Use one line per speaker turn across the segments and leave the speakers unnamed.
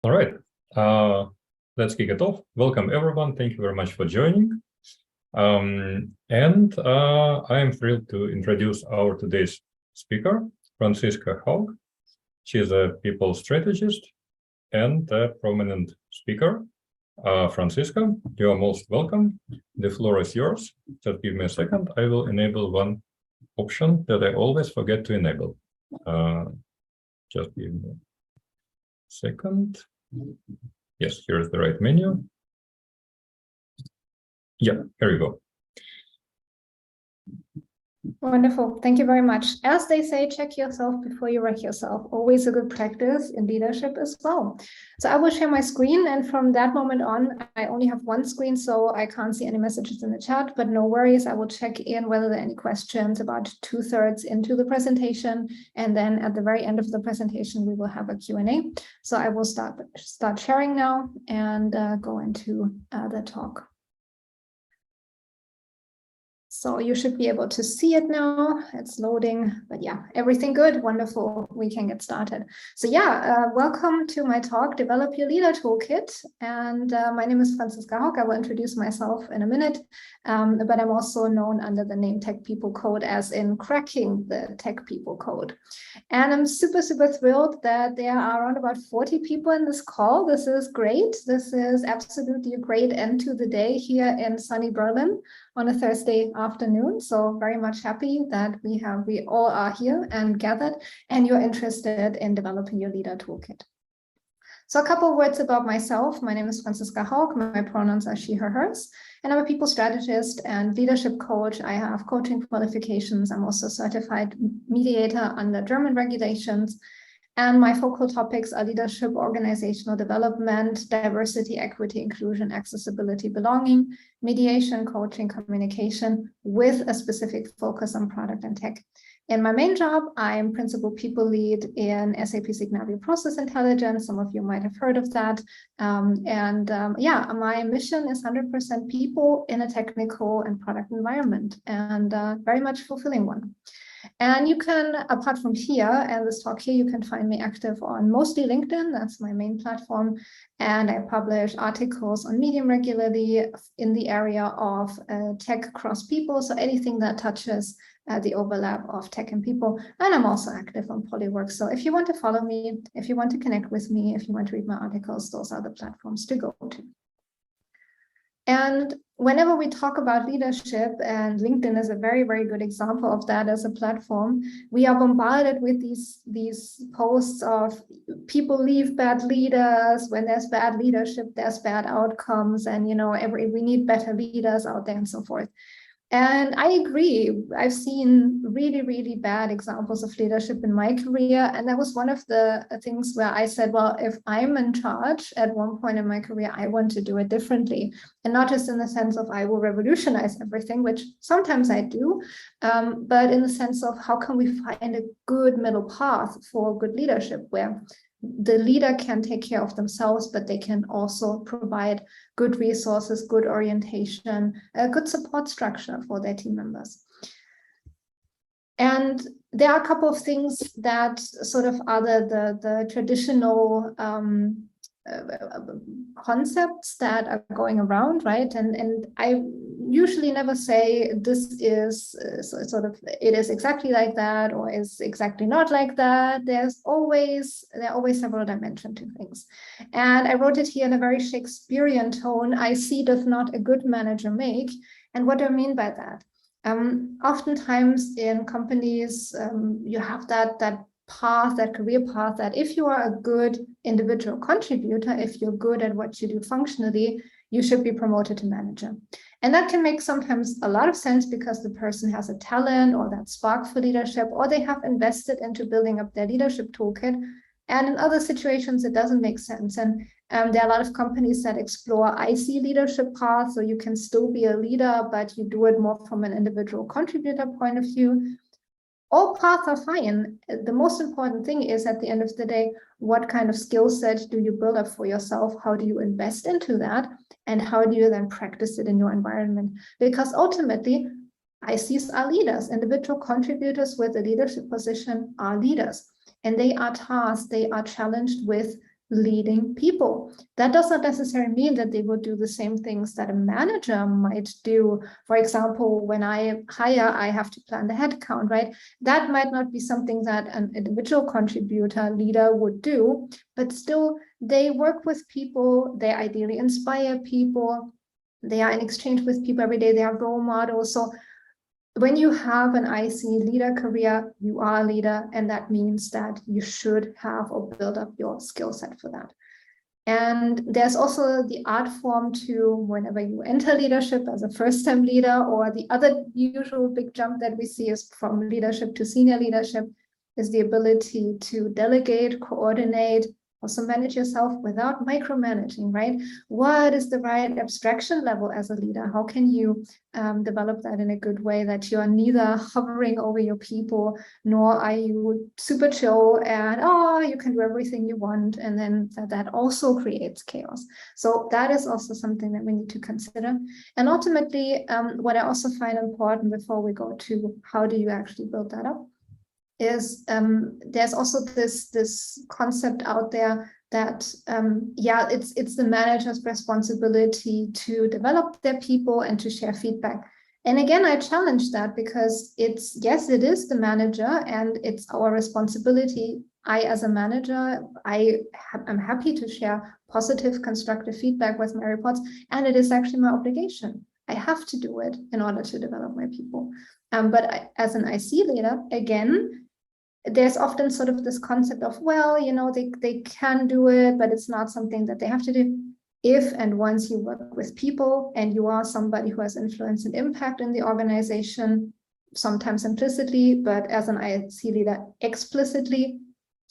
All right, let's kick it off. Welcome, everyone. Thank you very much for joining. I am thrilled to introduce our today's speaker, Franziska Hauck. She is a people strategist and a prominent speaker. Franziska, you are most welcome. The floor is yours. Just give me a second. I will enable one option that I always forget to enable. Just give me a second. Yes, here's the right menu. Yeah, here we go.
Wonderful. Thank you very much. As they say, check yourself before you wreck yourself. Always a good practice in leadership as well. So I will share my screen, and from that moment on, I only have one screen, so I can't see any messages in the chat, but no worries. I will check in whether there are any questions about 2/3 into the presentation. And then at the very end of the presentation, we will have a Q&A. So I will start sharing now and go into the talk. So you should be able to see it now. It's loading, but yeah, everything good, wonderful. We can get started. So yeah, welcome to my talk, Develop Your Leader Toolkit. And my name is Franziska Hauck. I will introduce myself in a minute, but I'm also known under the name Tech People Code, as in cracking the Tech People Code. And I'm super, super thrilled that there are around about 40 people in this call. This is great. This is absolutely a great end to the day here in sunny Berlin on a Thursday afternoon. So very much happy that we all are here and gathered, and you're interested in developing your leader toolkit. So a couple of words about myself. My name is Franziska Hauck. My pronouns are she, her, hers. And I'm a people strategist and leadership coach. I have coaching qualifications. I'm also a certified mediator under German regulations. And my focal topics are leadership, organizational development, diversity, equity, inclusion, accessibility, belonging, mediation, coaching, communication, with a specific focus on product and tech. In my main job, I'm principal people lead in SAP Signavio Process Intelligence. Some of you might have heard of that. Yeah, my mission is 100% people in a technical and product environment, and very much fulfilling one. And you can, apart from here and this talk here, you can find me active on mostly LinkedIn. That's my main platform. And I publish articles on Medium regularly in the area of tech across people. So anything that touches the overlap of tech and people. And I'm also active on Polywork. So if you want to follow me, if you want to connect with me, if you want to read my articles, those are the platforms to go to. And whenever we talk about leadership, and LinkedIn is a very, very good example of that as a platform, we are bombarded with these posts of people leave bad leaders. When there's bad leadership, there's bad outcomes. And, we need better leaders out there and so forth. And I agree. I've seen really, really bad examples of leadership in my career. And that was one of the things where I said, well, if I'm in charge at one point in my career, I want to do it differently. And not just in the sense of I will revolutionize everything, which sometimes I do, but in the sense of how can we find a good middle path for good leadership where the leader can take care of themselves, but they can also provide good resources, good orientation, a good support structure for their team members. And there are a couple of things that sort of are the traditional concepts that are going around, right? And I usually never say this is it is exactly like that or is exactly not like that. There are always several dimensions to things. And I wrote it here in a very Shakespearean tone. I see doth not a good manager make. And what do I mean by that? Oftentimes in companies, you have that path, that career path, that if you are a good individual contributor, if you're good at what you do functionally, you should be promoted to manager. And that can make sometimes a lot of sense because the person has a talent or that spark for leadership, or they have invested into building up their leadership toolkit. And in other situations, it doesn't make sense. And there are a lot of companies that explore IC leadership paths, so you can still be a leader, but you do it more from an individual contributor point of view. All paths are fine. The most important thing is at the end of the day, what kind of skill set do you build up for yourself? How do you invest into that? And how do you then practice it in your environment? Because ultimately, ICs are leaders. Individual contributors with a leadership position are leaders. And they are tasked, they are challenged with leading people. That does not necessarily mean that they will do the same things that a manager might do. For example, when I hire, I have to plan the headcount, right? That might not be something that an individual contributor leader would do, but still they work with people, they ideally inspire people, they are in exchange with people every day, they are role models. So when you have an IC leader career, you are a leader, and that means that you should have or build up your skill set for that. And there's also the art form to whenever you enter leadership as a first-time leader, or the other usual big jump that we see is from leadership to senior leadership, is the ability to delegate, coordinate, also manage yourself without micromanaging, right? What is the right abstraction level as a leader? How can you develop that in a good way that you are neither hovering over your people, nor are you super chill and, oh, you can do everything you want. And then that also creates chaos. So that is also something that we need to consider. And ultimately, what I also find important before we go to how do you actually build that up, is there's also this concept out there that it's the manager's responsibility to develop their people and to share feedback. And again, I challenge that, because it is the manager and it's our responsibility. I, as a manager, I'm happy to share positive, constructive feedback with my reports, and it is actually my obligation. I have to do it in order to develop my people. But as an IC leader, again, there's often sort of this concept of, well, they can do it, but it's not something that they have to do. If and once you work with people and you are somebody who has influence and impact in the organization, sometimes implicitly, but as an IC leader explicitly,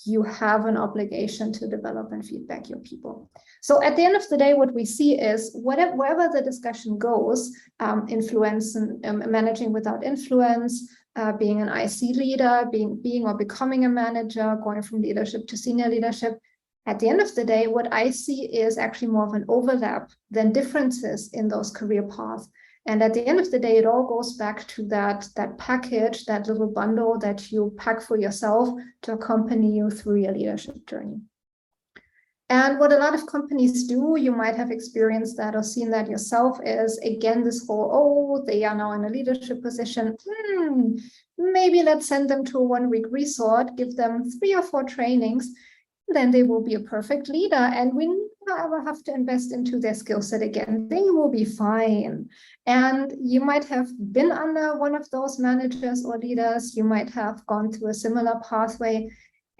you have an obligation to develop and feedback your people. So at the end of the day, what we see is wherever the discussion goes, influence and managing without influence, being an IC leader, being or becoming a manager, going from leadership to senior leadership. At the end of the day, what I see is actually more of an overlap than differences in those career paths. And at the end of the day, it all goes back to that package, that little bundle that you pack for yourself to accompany you through your leadership journey. And what a lot of companies do, you might have experienced that or seen that yourself, is again this whole, they are now in a leadership position. Maybe let's send them to a 1-week resort, give them 3 or 4 trainings, then they will be a perfect leader, and we never ever have to invest into their skill set again. They will be fine. And you might have been under one of those managers or leaders. You might have gone through a similar pathway.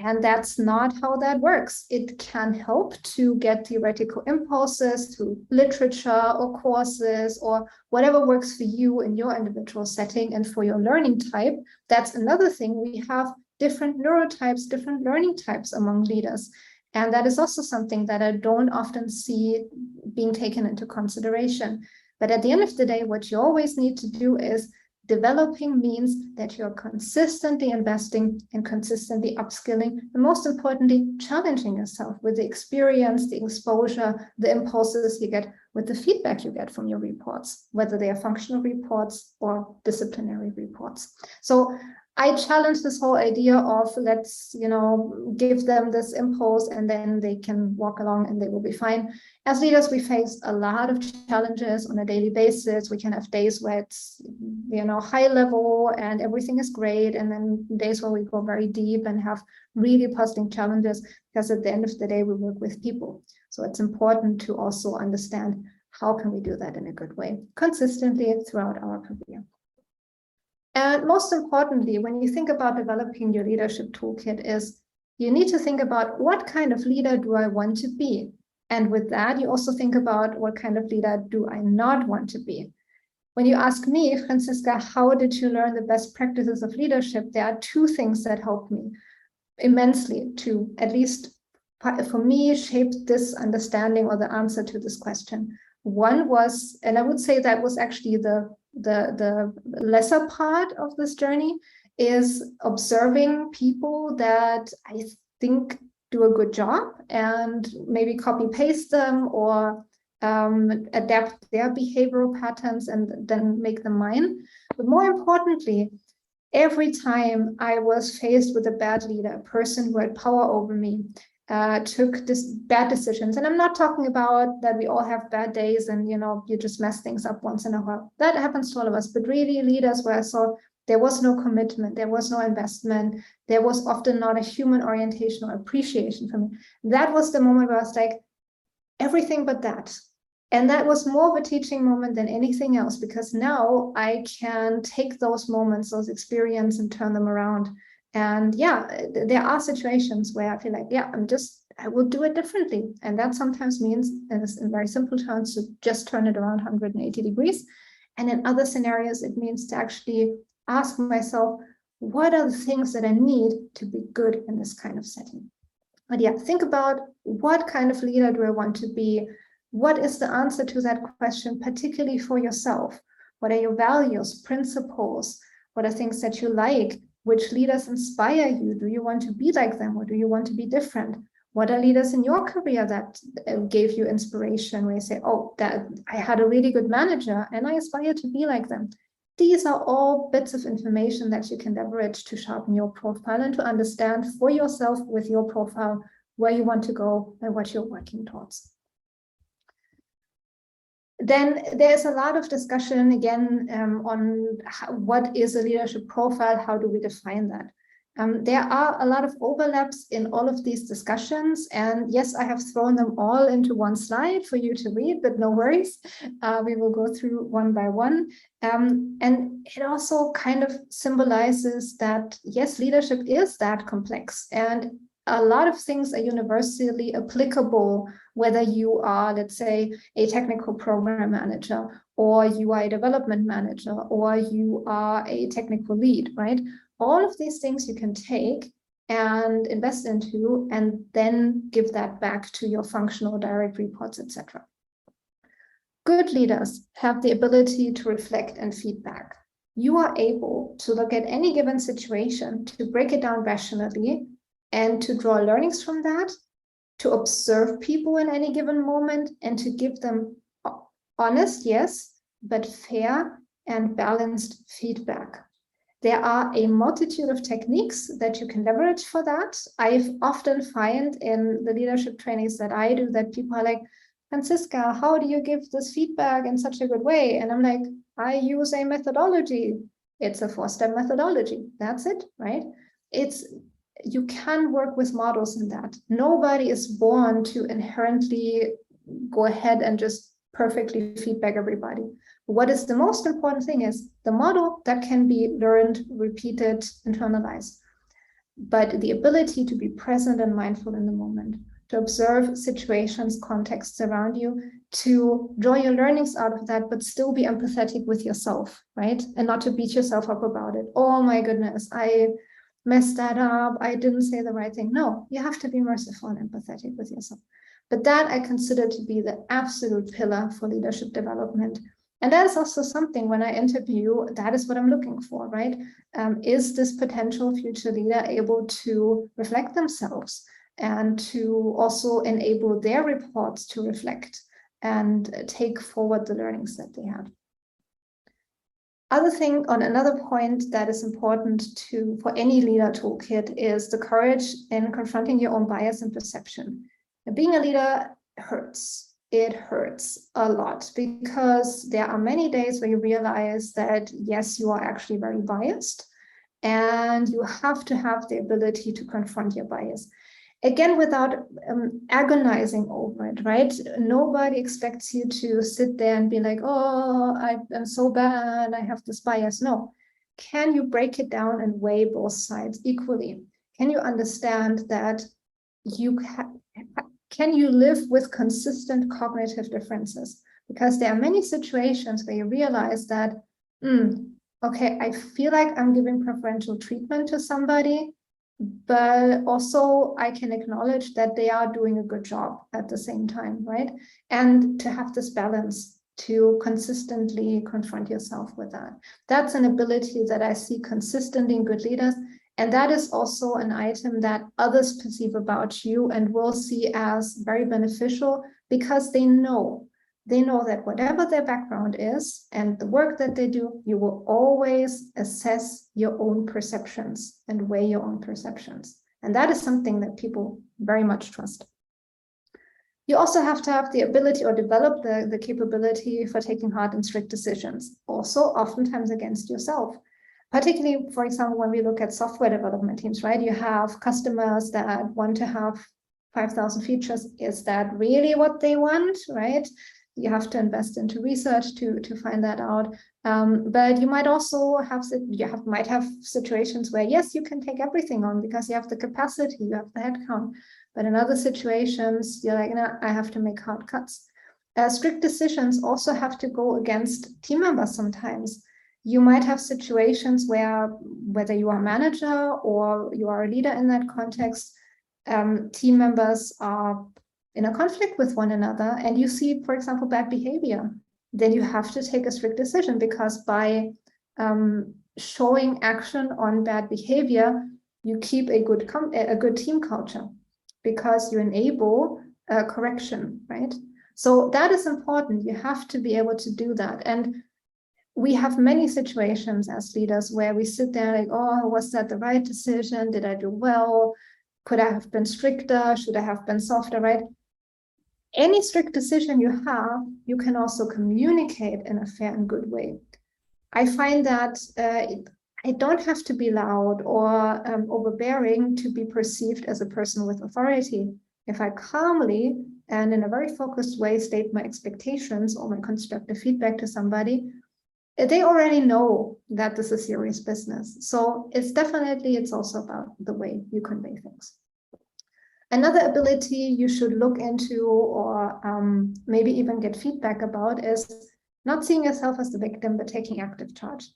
And that's not how that works. It can help to get theoretical impulses through literature or courses or whatever works for you in your individual setting and for your learning type. That's another thing. We have different neurotypes, different learning types among leaders. And that is also something that I don't often see being taken into consideration. But at the end of the day, what you always need to do is developing means that you're consistently investing and consistently upskilling, and most importantly, challenging yourself with the experience, the exposure, the impulses you get, with the feedback you get from your reports, whether they are functional reports or disciplinary reports. So I challenge this whole idea of let's, give them this impulse and then they can walk along and they will be fine. As leaders, we face a lot of challenges on a daily basis. We can have days where it's, high level and everything is great. And then days where we go very deep and have really puzzling challenges, because at the end of the day, we work with people. So it's important to also understand how can we do that in a good way, consistently throughout our career. And most importantly, when you think about developing your leadership toolkit, is you need to think about what kind of leader do I want to be? And with that, you also think about what kind of leader do I not want to be? When you ask me, Franziska, how did you learn the best practices of leadership? There are 2 things that helped me immensely to, at least for me, shape this understanding or the answer to this question. One was, and I would say that was actually the lesser part of this journey, is observing people that I think do a good job and maybe copy paste them or adapt their behavioral patterns and then make them mine. But more importantly, every time I was faced with a bad leader, a person who had power over me, took this bad decisions. And I'm not talking about that we all have bad days and, you just mess things up once in a while. That happens to all of us, but really leaders where I saw there was no commitment, there was no investment, there was often not a human orientation or appreciation for me. That was the moment where I was like, everything but that. And that was more of a teaching moment than anything else, because now I can take those moments, those experiences, and turn them around. And yeah, there are situations where I feel like, yeah, I will do it differently. And that sometimes means, in very simple terms, to just turn it around 180 degrees. And in other scenarios, it means to actually ask myself, what are the things that I need to be good in this kind of setting? But yeah, think about what kind of leader do I want to be? What is the answer to that question, particularly for yourself? What are your values, principles? What are things that you like? Which leaders inspire you? Do you want to be like them, or do you want to be different? What are leaders in your career that gave you inspiration, where you say, oh, that I had a really good manager and I aspire to be like them? These are all bits of information that you can leverage to sharpen your profile and to understand for yourself with your profile where you want to go and what you're working towards. Then there's a lot of discussion again on what is a leadership profile, how do we define that? There are a lot of overlaps in all of these discussions, and yes, I have thrown them all into one slide for you to read, but no worries, we will go through one by one. And it also kind of symbolizes that, yes, leadership is that complex, and a lot of things are universally applicable, whether you are, let's say, a technical program manager, or you are a development manager, or you are a technical lead, right? All of these things you can take and invest into, and then give that back to your functional direct reports, etc. Good leaders have the ability to reflect and feedback. You are able to look at any given situation, to break it down rationally, and to draw learnings from that, to observe people in any given moment, and to give them honest, yes, but fair and balanced feedback. There are a multitude of techniques that you can leverage for that. I've often find in the leadership trainings that I do that people are like, Franziska, how do you give this feedback in such a good way? And I'm like, I use a methodology. It's a 4-step methodology. That's it, right? You can work with models in that. Nobody is born to inherently go ahead and just perfectly feedback everybody. What is the most important thing is the model that can be learned, repeated, internalized. But the ability to be present and mindful in the moment, to observe situations, contexts around you, to draw your learnings out of that, but still be empathetic with yourself, right? And not to beat yourself up about it. Oh my goodness, I messed that up, I didn't say the right thing. No, you have to be merciful and empathetic with yourself. But that I consider to be the absolute pillar for leadership development. And that is also something when I interview, that is what I'm looking for, right? Is this potential future leader able to reflect themselves and to also enable their reports to reflect and take forward the learnings that they had? Another point that is important for any leader toolkit is the courage in confronting your own bias and perception. Being a leader hurts. It hurts a lot because there are many days where you realize that, yes, you are actually very biased, and you have to have the ability to confront your bias. Again, without agonizing over it, right? Nobody expects you to sit there and be like, oh, I'm so bad, I have this bias. No. Can you break it down and weigh both sides equally? Can you understand that can you live with consistent cognitive differences? Because there are many situations where you realize that, okay, I feel like I'm giving preferential treatment to somebody, but also I can acknowledge that they are doing a good job at the same time, right? And to have this balance, to consistently confront yourself with that. That's an ability that I see consistently in good leaders. And that is also an item that others perceive about you and will see as very beneficial, because they know that whatever their background is and the work that they do, you will always assess your own perceptions and weigh your own perceptions. And that is something that people very much trust. You also have to have the ability or develop the capability for taking hard and strict decisions, also oftentimes against yourself. Particularly, for example, when we look at software development teams, right? You have customers that want to have 5,000 features. Is that really what they want, right? You have to invest into research to find that out. But you might also have situations where, yes, you can take everything on because you have the capacity, you have the headcount. But in other situations, you're like, no, I have to make hard cuts. Strict decisions also have to go against team members sometimes. You might have situations where, whether you are a manager or you are a leader in that context, team members are in a conflict with one another, and you see, for example, bad behavior. Then you have to take a strict decision, because by showing action on bad behavior, you keep a good team culture, because you enable correction, right? So that is important. You have to be able to do that. And we have many situations as leaders where we sit there like, oh, was that the right decision? Did I do well? Could I have been stricter? Should I have been softer, right? Any strict decision you have, you can also communicate in a fair and good way. I find that I don't have to be loud or overbearing to be perceived as a person with authority. If I calmly and in a very focused way state my expectations or my constructive feedback to somebody, they already know that this is serious business. So it's also about the way you convey things. Another ability you should look into, or maybe even get feedback about, is not seeing yourself as the victim, but taking active charge.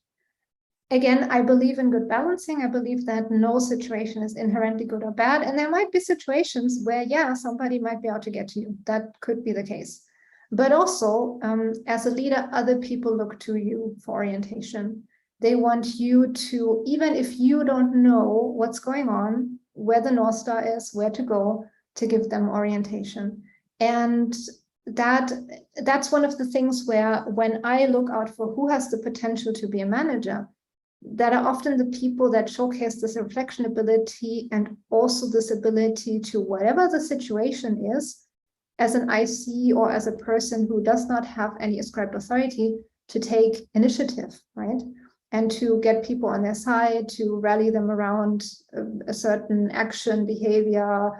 Again, I believe in good balancing. I believe that no situation is inherently good or bad. And there might be situations where, yeah, somebody might be out to get you. That could be the case. But also, as a leader, other people look to you for orientation. They want you to, even if you don't know what's going on, where the North Star is, where to go, to give them orientation. And that's one of the things where, when I look out for who has the potential to be a manager, that are often the people that showcase this reflection ability, and also this ability to, whatever the situation is, as an IC or as a person who does not have any ascribed authority, to take initiative, right? And to get people on their side, to rally them around a certain action, behavior,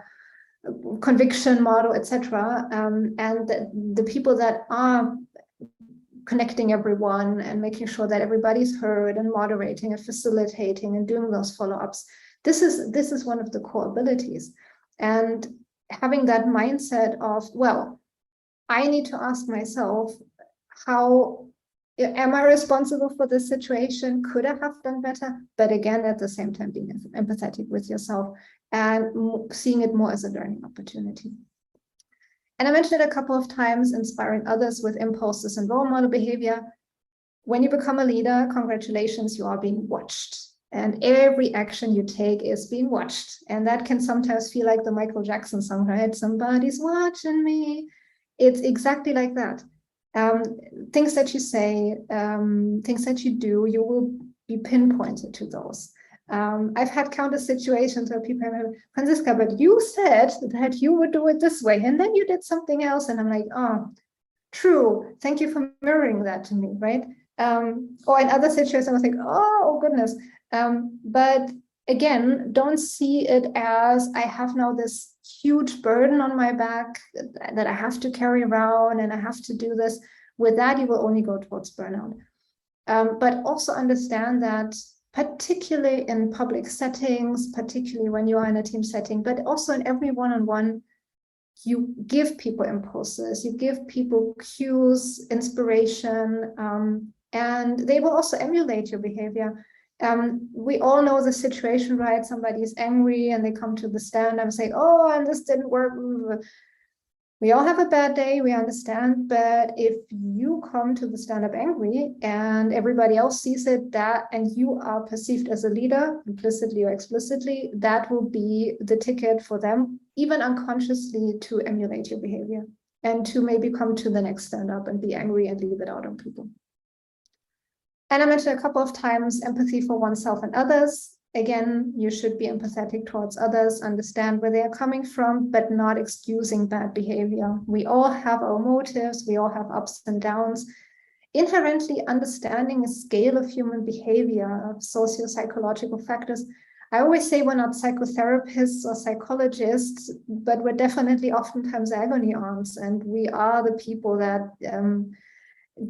conviction model, etc. And the people that are connecting everyone and making sure that everybody's heard, and moderating and facilitating and doing those follow-ups. This is one of the core abilities. And having that mindset of, well, I need to ask myself, how am I responsible for this situation? Could I have done better? But again, at the same time, being empathetic with yourself and seeing it more as a learning opportunity. And I mentioned it a couple of times, inspiring others with impulses and role model behavior. When you become a leader, congratulations, you are being watched. And every action you take is being watched. And that can sometimes feel like the Michael Jackson song, right? Somebody's watching me. It's exactly like that. Things that you say, things that you do, you will be pinpointed to those. I've had countless situations where people have, Franziska, but you said that you would do it this way, and then you did something else. And I'm like, oh, true. Thank you for mirroring that to me, right? Or in other situations, I was like, oh goodness. But again, don't see it as I have now this huge burden on my back that I have to carry around and I have to do this. With that, you will only go towards burnout. But also understand that, particularly in public settings, particularly when you are in a team setting, but also in every one-on-one, you give people impulses, you give people cues, inspiration, and they will also emulate your behavior. We all know the situation, right? Somebody is angry and they come to the stand and say, oh, and this didn't work. We all have a bad day, we understand, but if you come to the stand-up angry and everybody else sees it, and you are perceived as a leader, implicitly or explicitly, that will be the ticket for them, even unconsciously, to emulate your behavior and to maybe come to the next stand-up and be angry and leave it out on people. And I mentioned a couple of times empathy for oneself and others. again, you should be empathetic towards others, understand where they are coming from, but not excusing bad behavior. We all have our motives, we all have ups and downs. Inherently understanding a scale of human behavior, of socio-psychological factors. I always say we're not psychotherapists or psychologists, but we're definitely oftentimes agony aunts, and we are the people that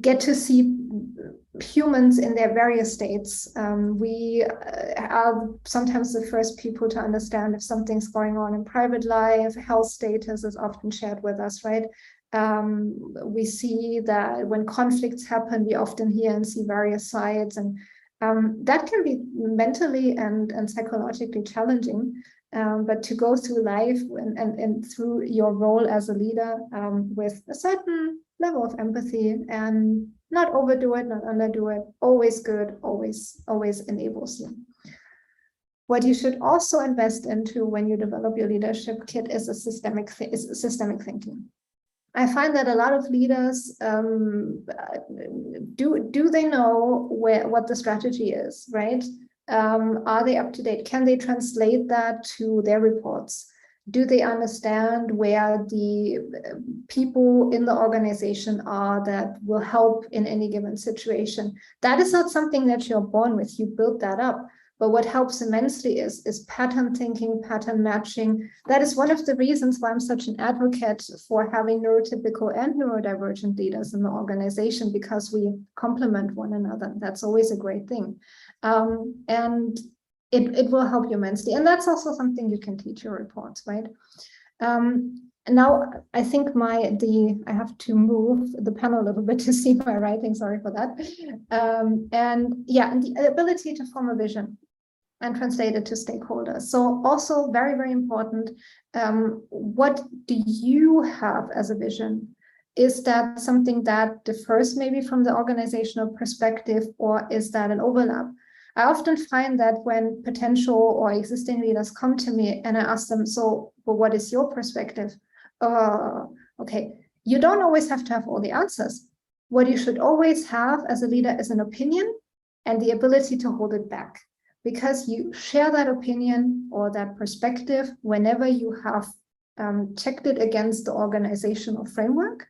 get to see humans in their various states. We are sometimes the first people to understand if something's going on in private life. Health status is often shared with us, right? We see that when conflicts happen, we often hear and see various sides, and that can be mentally and psychologically challenging. But to go through life and through your role as a leader with a certain level of empathy and not overdo it, not underdo it, always good, always enables you. What you should also invest into when you develop your leadership kit is systemic thinking. I find that a lot of leaders do they know what the strategy is, right? Are they up to date? Can they translate that to their reports? Do they understand where the people in the organization are that will help in any given situation? That is not something that you're born with. You build that up. But what helps immensely is pattern thinking, pattern matching. That is one of the reasons why I'm such an advocate for having neurotypical and neurodivergent leaders in the organization, because we complement one another. That's always a great thing. And it will help you immensely. And that's also something you can teach your reports, right? Now, I think I have to move the panel a little bit to see my writing, sorry for that. And the ability to form a vision and translate it to stakeholders. So also very, very important, what do you have as a vision? Is that something that differs maybe from the organizational perspective, or is that an overlap? I often find that when potential or existing leaders come to me and I ask them, so well, what is your perspective? Okay, you don't always have to have all the answers. What you should always have as a leader is an opinion and the ability to hold it back, because you share that opinion or that perspective whenever you have checked it against the organizational framework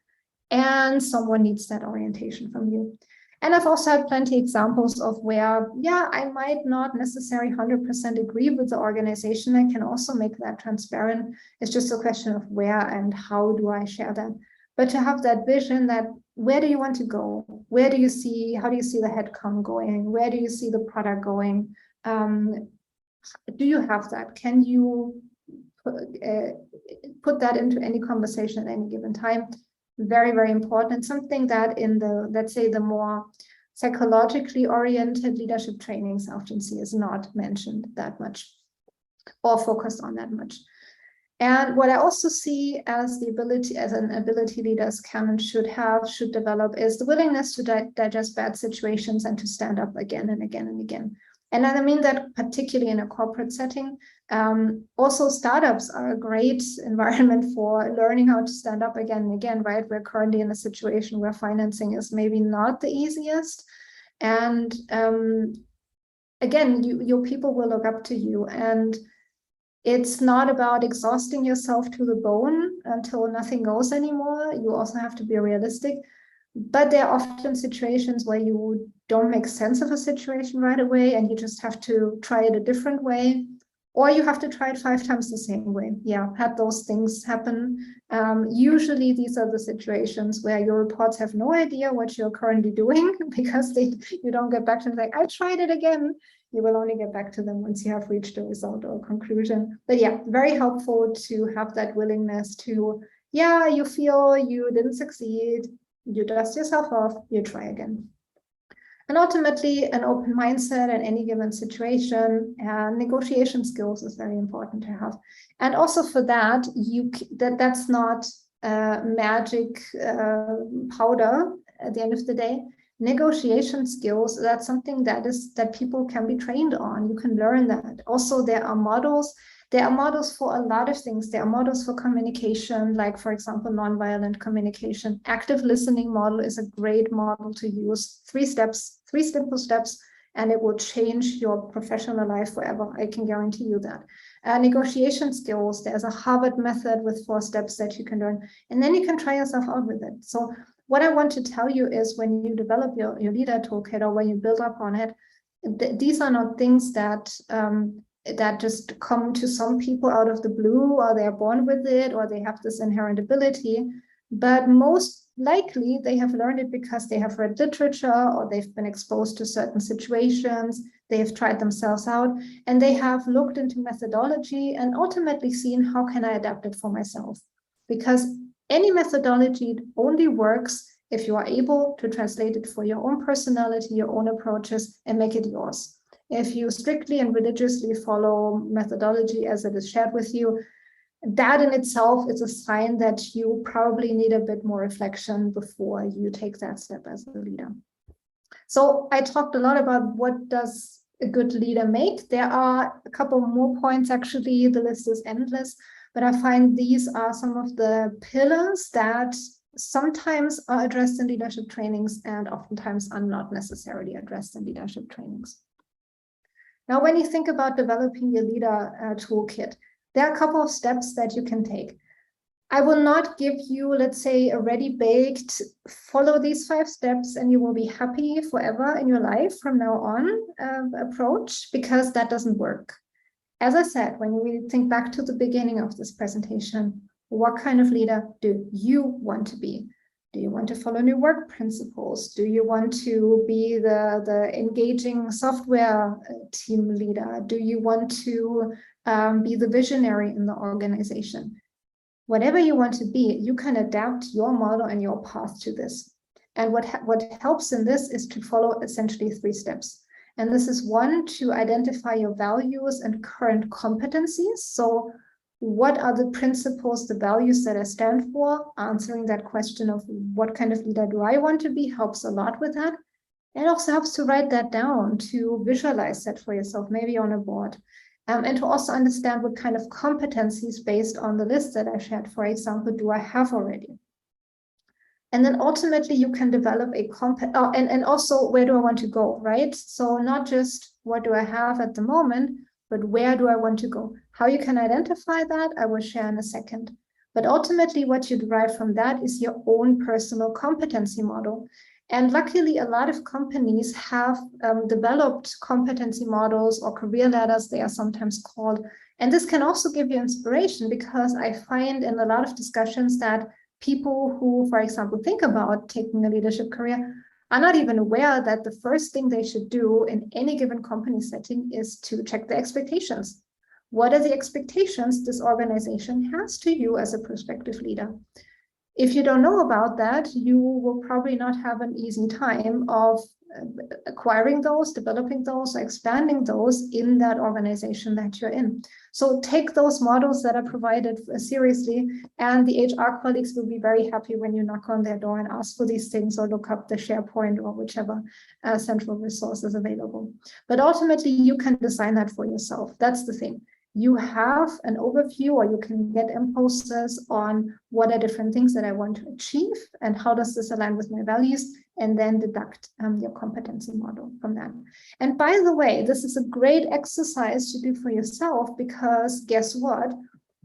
and someone needs that orientation from you. And I've also had plenty of examples of where, I might not necessarily 100% agree with the organization. I can also make that transparent. It's just a question of where and how do I share that. But to have that vision that where do you want to go? How do you see the headcount going? Where do you see the product going? Do you have that? Can you put that into any conversation at any given time? Very, very important. Something that in the, let's say, the more psychologically oriented leadership trainings I often see is not mentioned that much or focused on that much. And what I also see as an ability leaders can and should develop is the willingness to digest bad situations and to stand up again and again and again. And I mean that particularly in a corporate setting. Also, startups are a great environment for learning how to stand up again and again, right? We're currently in a situation where financing is maybe not the easiest. And again, your people will look up to you. And it's not about exhausting yourself to the bone until nothing goes anymore. You also have to be realistic. But there are often situations where you don't make sense of a situation right away and you just have to try it a different way, or you have to try it 5 times the same way. Yeah, had those things happen. Usually these are the situations where your reports have no idea what you're currently doing because you don't get back to them like, I tried it again. You will only get back to them once you have reached a result or a conclusion. But yeah, very helpful to have that willingness to, you feel you didn't succeed, you dust yourself off, you try again. And ultimately, an open mindset in any given situation, and negotiation skills is very important to have. And also for that, that's not magic powder at the end of the day. Negotiation skills, that's something that people can be trained on. You can learn that. Also, there are models. There are models for a lot of things. There are models for communication, like, for example, nonviolent communication. Active listening model is a great model to use. 3 simple steps, and it will change your professional life forever. I can guarantee you that. Negotiation skills, there's a Harvard method with 4 steps that you can learn, and then you can try yourself out with it. So what I want to tell you is when you develop your leader toolkit, or when you build up on it, these are not things that that just come to some people out of the blue, or they're born with it, or they have this inherent ability, but most likely they have learned it because they have read literature, or they've been exposed to certain situations, they have tried themselves out, and they have looked into methodology and ultimately seen, how can I adapt it for myself? Because any methodology only works if you are able to translate it for your own personality, your own approaches, and make it yours. If you strictly and religiously follow methodology as it is shared with you, that in itself is a sign that you probably need a bit more reflection before you take that step as a leader. So I talked a lot about what does a good leader make. There are a couple more points, actually. The list is endless, but I find these are some of the pillars that sometimes are addressed in leadership trainings and oftentimes are not necessarily addressed in leadership trainings. Now, when you think about developing your leader toolkit, there are a couple of steps that you can take. I will not give you, let's say, a ready-baked, follow these 5 steps and you will be happy forever in your life from now on approach, because that doesn't work. As I said, when we think back to the beginning of this presentation, what kind of leader do you want to be? Do you want to follow new work principles? Do you want to be the engaging software team leader? Do you want to be the visionary in the organization? Whatever you want to be, you can adapt your model and your path to this. And what helps in this is to follow essentially 3 steps. And this is 1, to identify your values and current competencies. So what are the principles, the values that I stand for? Answering that question of what kind of leader do I want to be helps a lot with that. It also helps to write that down, to visualize that for yourself, maybe on a board. And to also understand what kind of competencies based on the list that I shared, for example, do I have already? And then ultimately you can develop a and also where do I want to go, right? So not just what do I have at the moment, but where do I want to go? How you can identify that, I will share in a second. But ultimately what you derive from that is your own personal competency model. And luckily, a lot of companies have developed competency models, or career ladders, they are sometimes called. And this can also give you inspiration, because I find in a lot of discussions that people who, for example, think about taking a leadership career are not even aware that the first thing they should do in any given company setting is to check the expectations. What are the expectations this organization has to you as a prospective leader? If you don't know about that, you will probably not have an easy time of acquiring those, developing those, or expanding those in that organization that you're in. So take those models that are provided seriously, and the HR colleagues will be very happy when you knock on their door and ask for these things, or look up the SharePoint or whichever central resource is available. But ultimately, you can design that for yourself. That's the thing. You have an overview, or you can get impulses on what are different things that I want to achieve and how does this align with my values, and then deduct your competency model from that. And by the way, this is a great exercise to do for yourself, because guess what?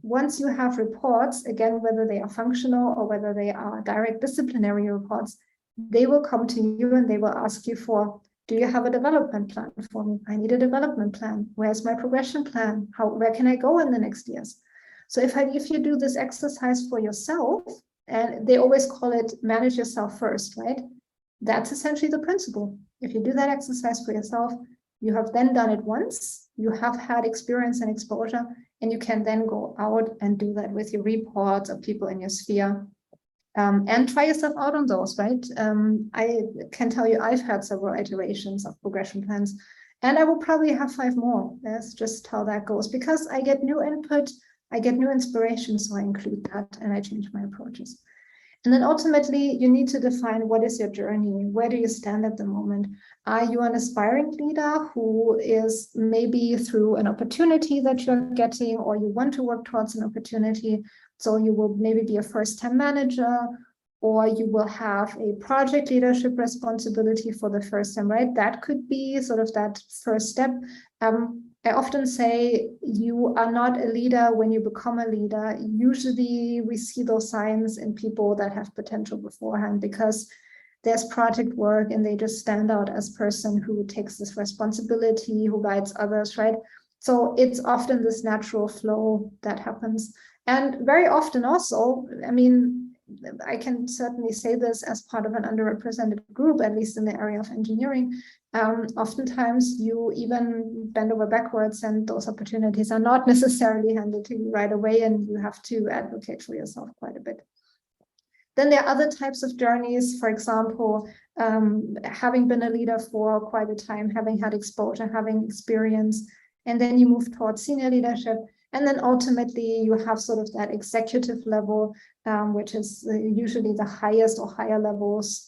Once you have reports, again, whether they are functional or whether they are direct disciplinary reports, they will come to you and they will ask you for, do you have a development plan for me? I need a development plan. Where's my progression plan? Where can I go in the next years? So if you do this exercise for yourself, and they always call it manage yourself first, right? That's essentially the principle. If you do that exercise for yourself, you have then done it once, you have had experience and exposure, and you can then go out and do that with your reports or people in your sphere. And try yourself out on those, right? I can tell you I've had several iterations of progression plans, and I will probably have 5 more. That's just how that goes, because I get new input, I get new inspiration, so I include that and I change my approaches. And then ultimately, you need to define what is your journey? Where do you stand at the moment? Are you an aspiring leader who is maybe through an opportunity that you're getting, or you want to work towards an opportunity? So you will maybe be a first-time manager, or you will have a project leadership responsibility for the first time, right? That could be sort of that first step. I often say you are not a leader when you become a leader. Usually we see those signs in people that have potential beforehand because there's project work and they just stand out as person who takes this responsibility, who guides others, right? So it's often this natural flow that happens. And very often also, I mean, I can certainly say this as part of an underrepresented group, at least in the area of engineering. Oftentimes you even bend over backwards and those opportunities are not necessarily handed to you right away, and you have to advocate for yourself quite a bit. Then there are other types of journeys, for example, having been a leader for quite a time, having had exposure, having experience, and then you move towards senior leadership. And then ultimately you have sort of that executive level, which is usually the highest or higher levels.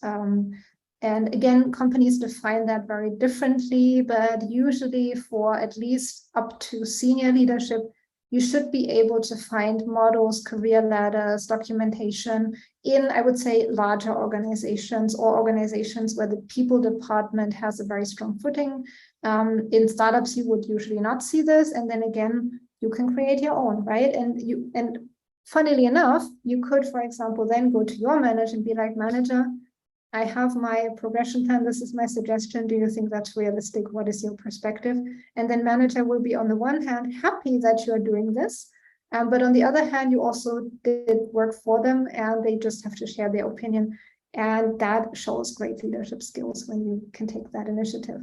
And again, companies define that very differently, but usually for at least up to senior leadership, you should be able to find models, career ladders, documentation in, I would say, larger organizations or organizations where the people department has a very strong footing. In startups, you would usually not see this. And then again, you can create your own, right? And funnily enough, you could, for example, then go to your manager and be like, manager, I have my progression plan. This is my suggestion. Do you think that's realistic? What is your perspective? And then manager will be, on the one hand, happy that you're doing this. But on the other hand, you also did work for them and they just have to share their opinion. And that shows great leadership skills when you can take that initiative.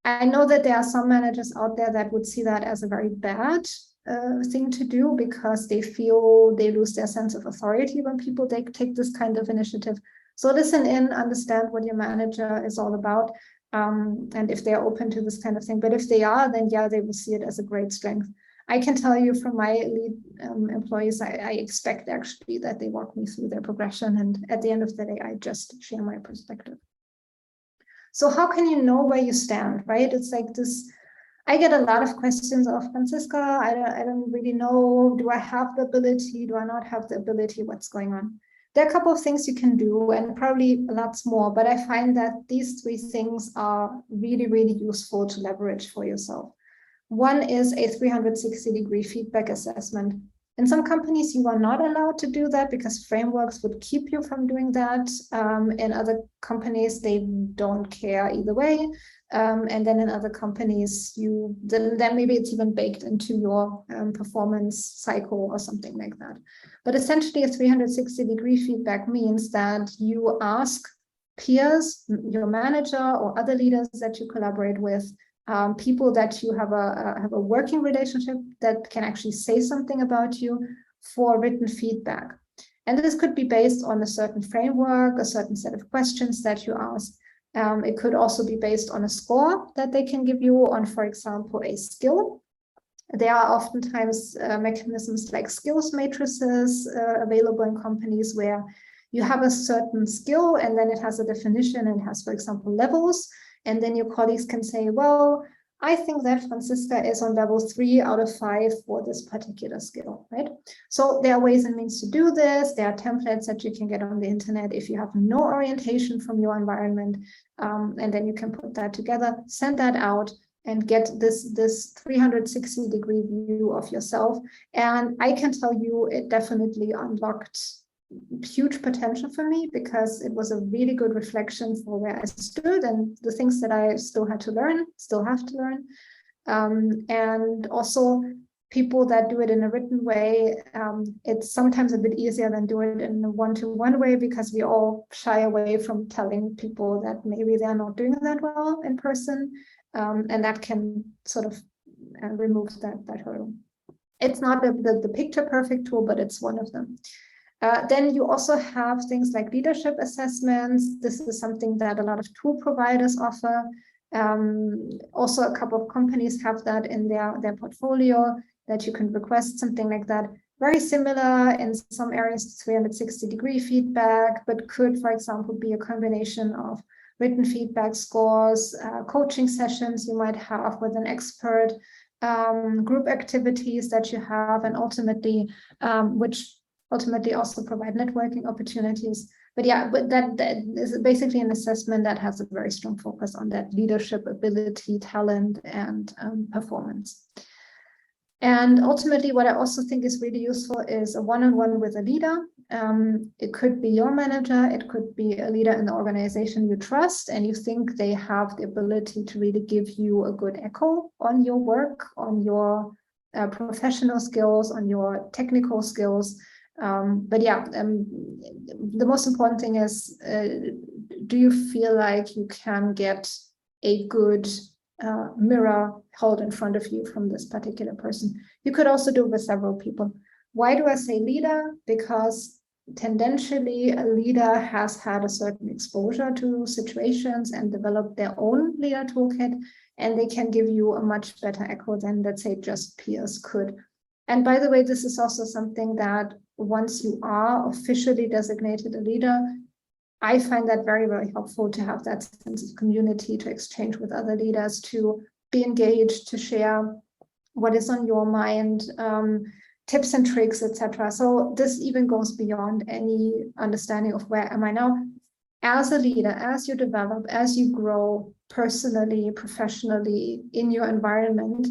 I know that there are some managers out there that would see that as a very bad thing to do because they feel they lose their sense of authority when people take this kind of initiative. So listen in, understand what your manager is all about, and if they're open to this kind of thing. But if they are, then yeah, they will see it as a great strength. I can tell you from my lead employees, I expect actually that they walk me through their progression. And at the end of the day, I just share my perspective. So how can you know where you stand, right? It's like this, I get a lot of questions of Franziska, I don't really know, do I have the ability, do I not have the ability, what's going on? There are a couple of things you can do and probably lots more, but I find that these three things are really, really useful to leverage for yourself. One is a 360-degree feedback assessment. In some companies, you are not allowed to do that because frameworks would keep you from doing that. In other companies, they don't care either way. And then in other companies, then maybe it's even baked into your performance cycle or something like that. But essentially, a 360-degree feedback means that you ask peers, your manager or other leaders that you collaborate with, people that you have a working relationship that can actually say something about you for written feedback. And this could be based on a certain framework, a certain set of questions that you ask. It could also be based on a score that they can give you on, for example, a skill. There are oftentimes mechanisms like skills matrices available in companies where you have a certain skill and then it has a definition and has, for example, levels. And then your colleagues can say, well, I think that Franziska is on level 3 out of 5 for this particular skill, right? So there are ways and means to do this. There are templates that you can get on the internet if you have no orientation from your environment. And then you can put that together, send that out, and get this 360-degree view of yourself. And I can tell you it definitely unlocked huge potential for me because it was a really good reflection for where I stood and the things that I still have to learn. And also people that do it in a written way, it's sometimes a bit easier than do it in a one-to-one way because we all shy away from telling people that maybe they're not doing that well in person. And that can sort of remove that hurdle. It's not the picture perfect tool, but it's one of them. Then you also have things like leadership assessments. This is something that a lot of tool providers offer. Also, a couple of companies have that in their portfolio that you can request something like that. Very similar in some areas to 360-degree feedback, but could, for example, be a combination of written feedback scores, coaching sessions you might have with an expert, group activities that you have, and ultimately, which ultimately also provide networking opportunities. But yeah, but that is basically an assessment that has a very strong focus on that leadership ability, talent, and performance. And ultimately, what I also think is really useful is a one-on-one with a leader. It could be your manager, it could be a leader in the organization you trust, and you think they have the ability to really give you a good echo on your work, on your professional skills, on your technical skills. But yeah, the most important thing is, do you feel like you can get a good mirror held in front of you from this particular person? You could also do it with several people. Why do I say leader? Because tendentially a leader has had a certain exposure to situations and developed their own leader toolkit, and they can give you a much better echo than, let's say, just peers could. And by the way, this is also something that once you are officially designated a leader, I find that very, very helpful to have that sense of community, to exchange with other leaders, to be engaged, to share what is on your mind, tips and tricks, etc. So this even goes beyond any understanding of where am I now. As a leader, as you develop, as you grow personally, professionally in your environment,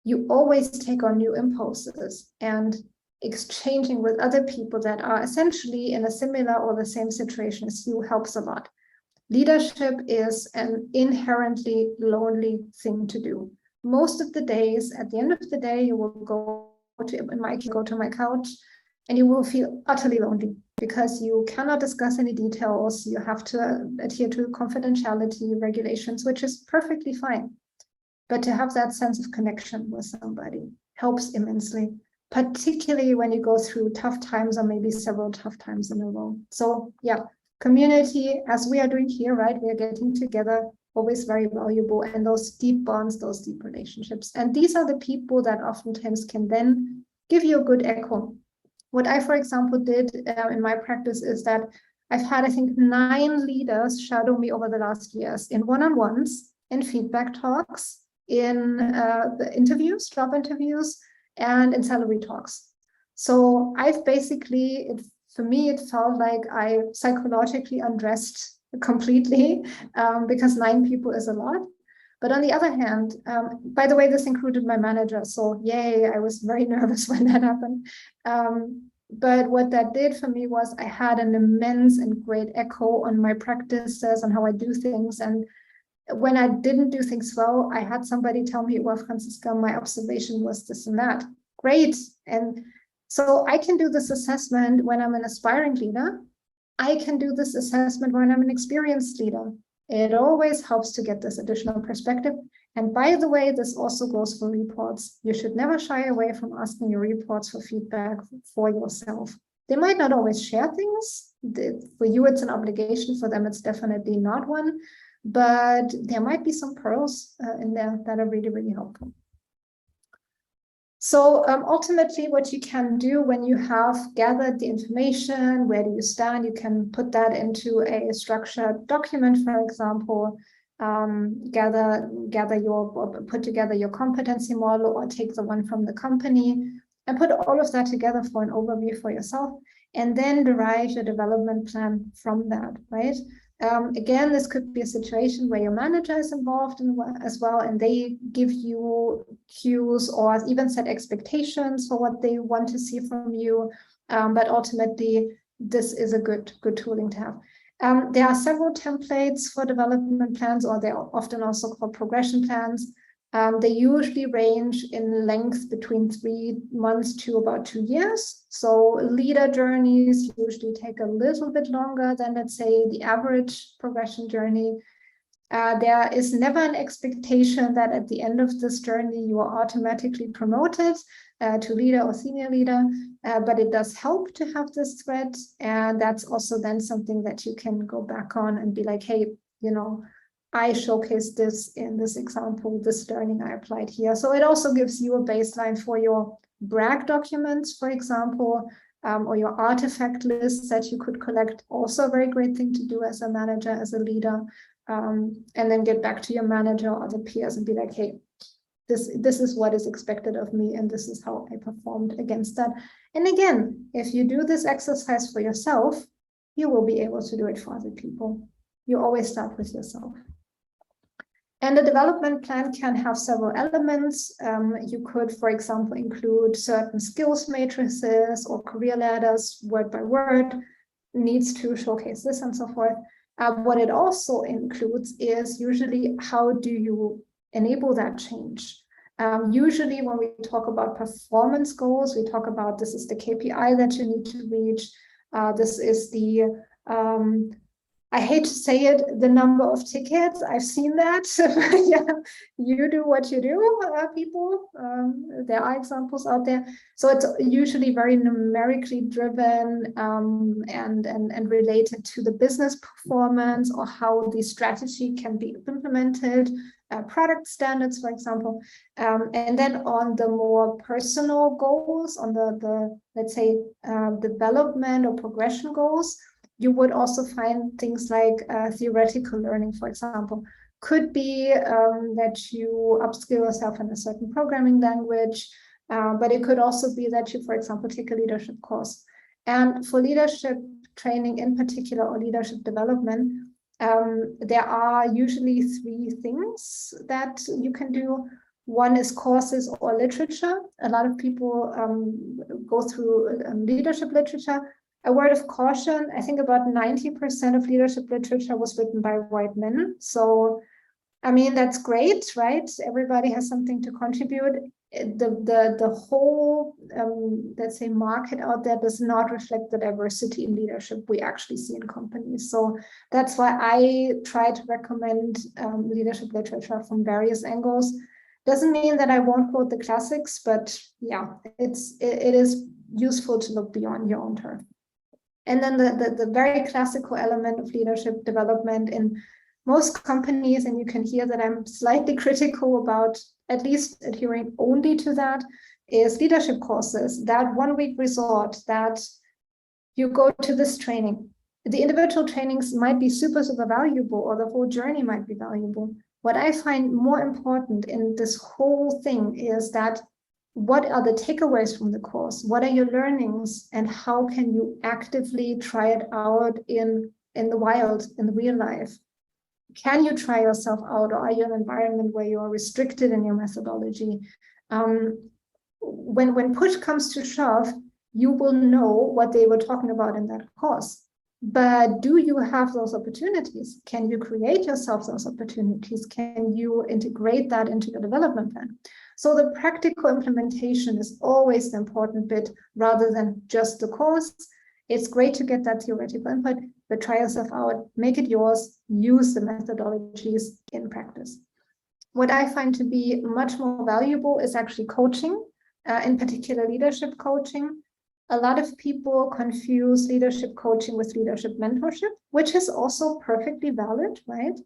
you always take on new impulses, and exchanging with other people that are essentially in a similar or the same situation as you helps a lot. Leadership is an inherently lonely thing to do. Most of the days, at the end of the day, you will go to my couch and you will feel utterly lonely because you cannot discuss any details. You have to adhere to confidentiality regulations, which is perfectly fine. But to have that sense of connection with somebody helps immensely, particularly when you go through tough times or maybe several tough times in a row. So yeah, community, as we are doing here, right? We are getting together, always very valuable, and those deep bonds, those deep relationships. And these are the people that oftentimes can then give you a good echo. What I, for example, did in my practice is that I've had, I think, 9 leaders shadow me over the last years in one-on-ones, in feedback talks, in the interviews, job interviews, and in salary talks. So I've basically, for me, it felt like I psychologically undressed completely because 9 people is a lot. But on the other hand, by the way, this included my manager. So yay, I was very nervous when that happened. But what that did for me was I had an immense and great echo on my practices, on how I do things. And when I didn't do things well, I had somebody tell me, well, Franziska, my observation was this and that. Great. And so I can do this assessment when I'm an aspiring leader. I can do this assessment when I'm an experienced leader. It always helps to get this additional perspective. And by the way, this also goes for reports. You should never shy away from asking your reports for feedback for yourself. They might not always share things. For you, it's an obligation. For them, it's definitely not one. But there might be some pearls in there that are really, really helpful. So ultimately, what you can do when you have gathered the information, where do you stand, you can put that into a structured document, for example, put together your competency model, or take the one from the company and put all of that together for an overview for yourself, and then derive your development plan from that, right? Again, this could be a situation where your manager is involved as well, and they give you cues or even set expectations for what they want to see from you. But ultimately, this is a good tooling to have. There are several templates for development plans, or they're often also called progression plans. They usually range in length between 3 months to about 2 years. So leader journeys usually take a little bit longer than, let's say, the average progression journey. There is never an expectation that at the end of this journey, you are automatically promoted to leader or senior leader, but it does help to have this thread. And that's also then something that you can go back on and be like, hey, you know, I showcased this in this example, this learning I applied here. So it also gives you a baseline for your brag documents, for example, or your artifact lists that you could collect. Also a very great thing to do as a manager, as a leader, and then get back to your manager or other peers and be like, hey, this is what is expected of me, and this is how I performed against that. And again, if you do this exercise for yourself, you will be able to do it for other people. You always start with yourself. And the development plan can have several elements. You could, for example, include certain skills matrices or career ladders, word by word, needs to showcase this and so forth. What it also includes is usually how do you enable that change. Usually when we talk about performance goals, we talk about this is the KPI that you need to reach. This is the I hate to say it, the number of tickets. I've seen that. Yeah, you do what you do, people. There are examples out there. So it's usually very numerically driven and related to the business performance or how the strategy can be implemented, product standards, for example. And then on the more personal goals, on the let's say, development or progression goals, you would also find things like theoretical learning, for example. Could be that you upskill yourself in a certain programming language, but it could also be that you, for example, take a leadership course. And for leadership training in particular, or leadership development, there are usually 3 things that you can do. One is courses or literature. A lot of people go through leadership literature. A word of caution, I think about 90% of leadership literature was written by white men. So, I mean, that's great, right? Everybody has something to contribute. The whole, let's say, market out there does not reflect the diversity in leadership we actually see in companies. So that's why I try to recommend leadership literature from various angles. Doesn't mean that I won't quote the classics, but yeah, it is useful to look beyond your own turf. And then the very classical element of leadership development in most companies, and you can hear that I'm slightly critical about at least adhering only to that, is leadership courses, that 1-week resort, that you go to this training. The individual trainings might be super, super valuable, or the whole journey might be valuable. What I find more important in this whole thing is that what are the takeaways from the course? What are your learnings? And how can you actively try it out in the wild, in the real life? Can you try yourself out, or are you in an environment where you are restricted in your methodology? When push comes to shove, you will know what they were talking about in that course. But do you have those opportunities? Can you create yourself those opportunities? Can you integrate that into your development plan? So the practical implementation is always the important bit rather than just the course. It's great to get that theoretical input, but try yourself out, make it yours, use the methodologies in practice. What I find to be much more valuable is actually coaching, in particular leadership coaching. A lot of people confuse leadership coaching with leadership mentorship, which is also perfectly valid, right?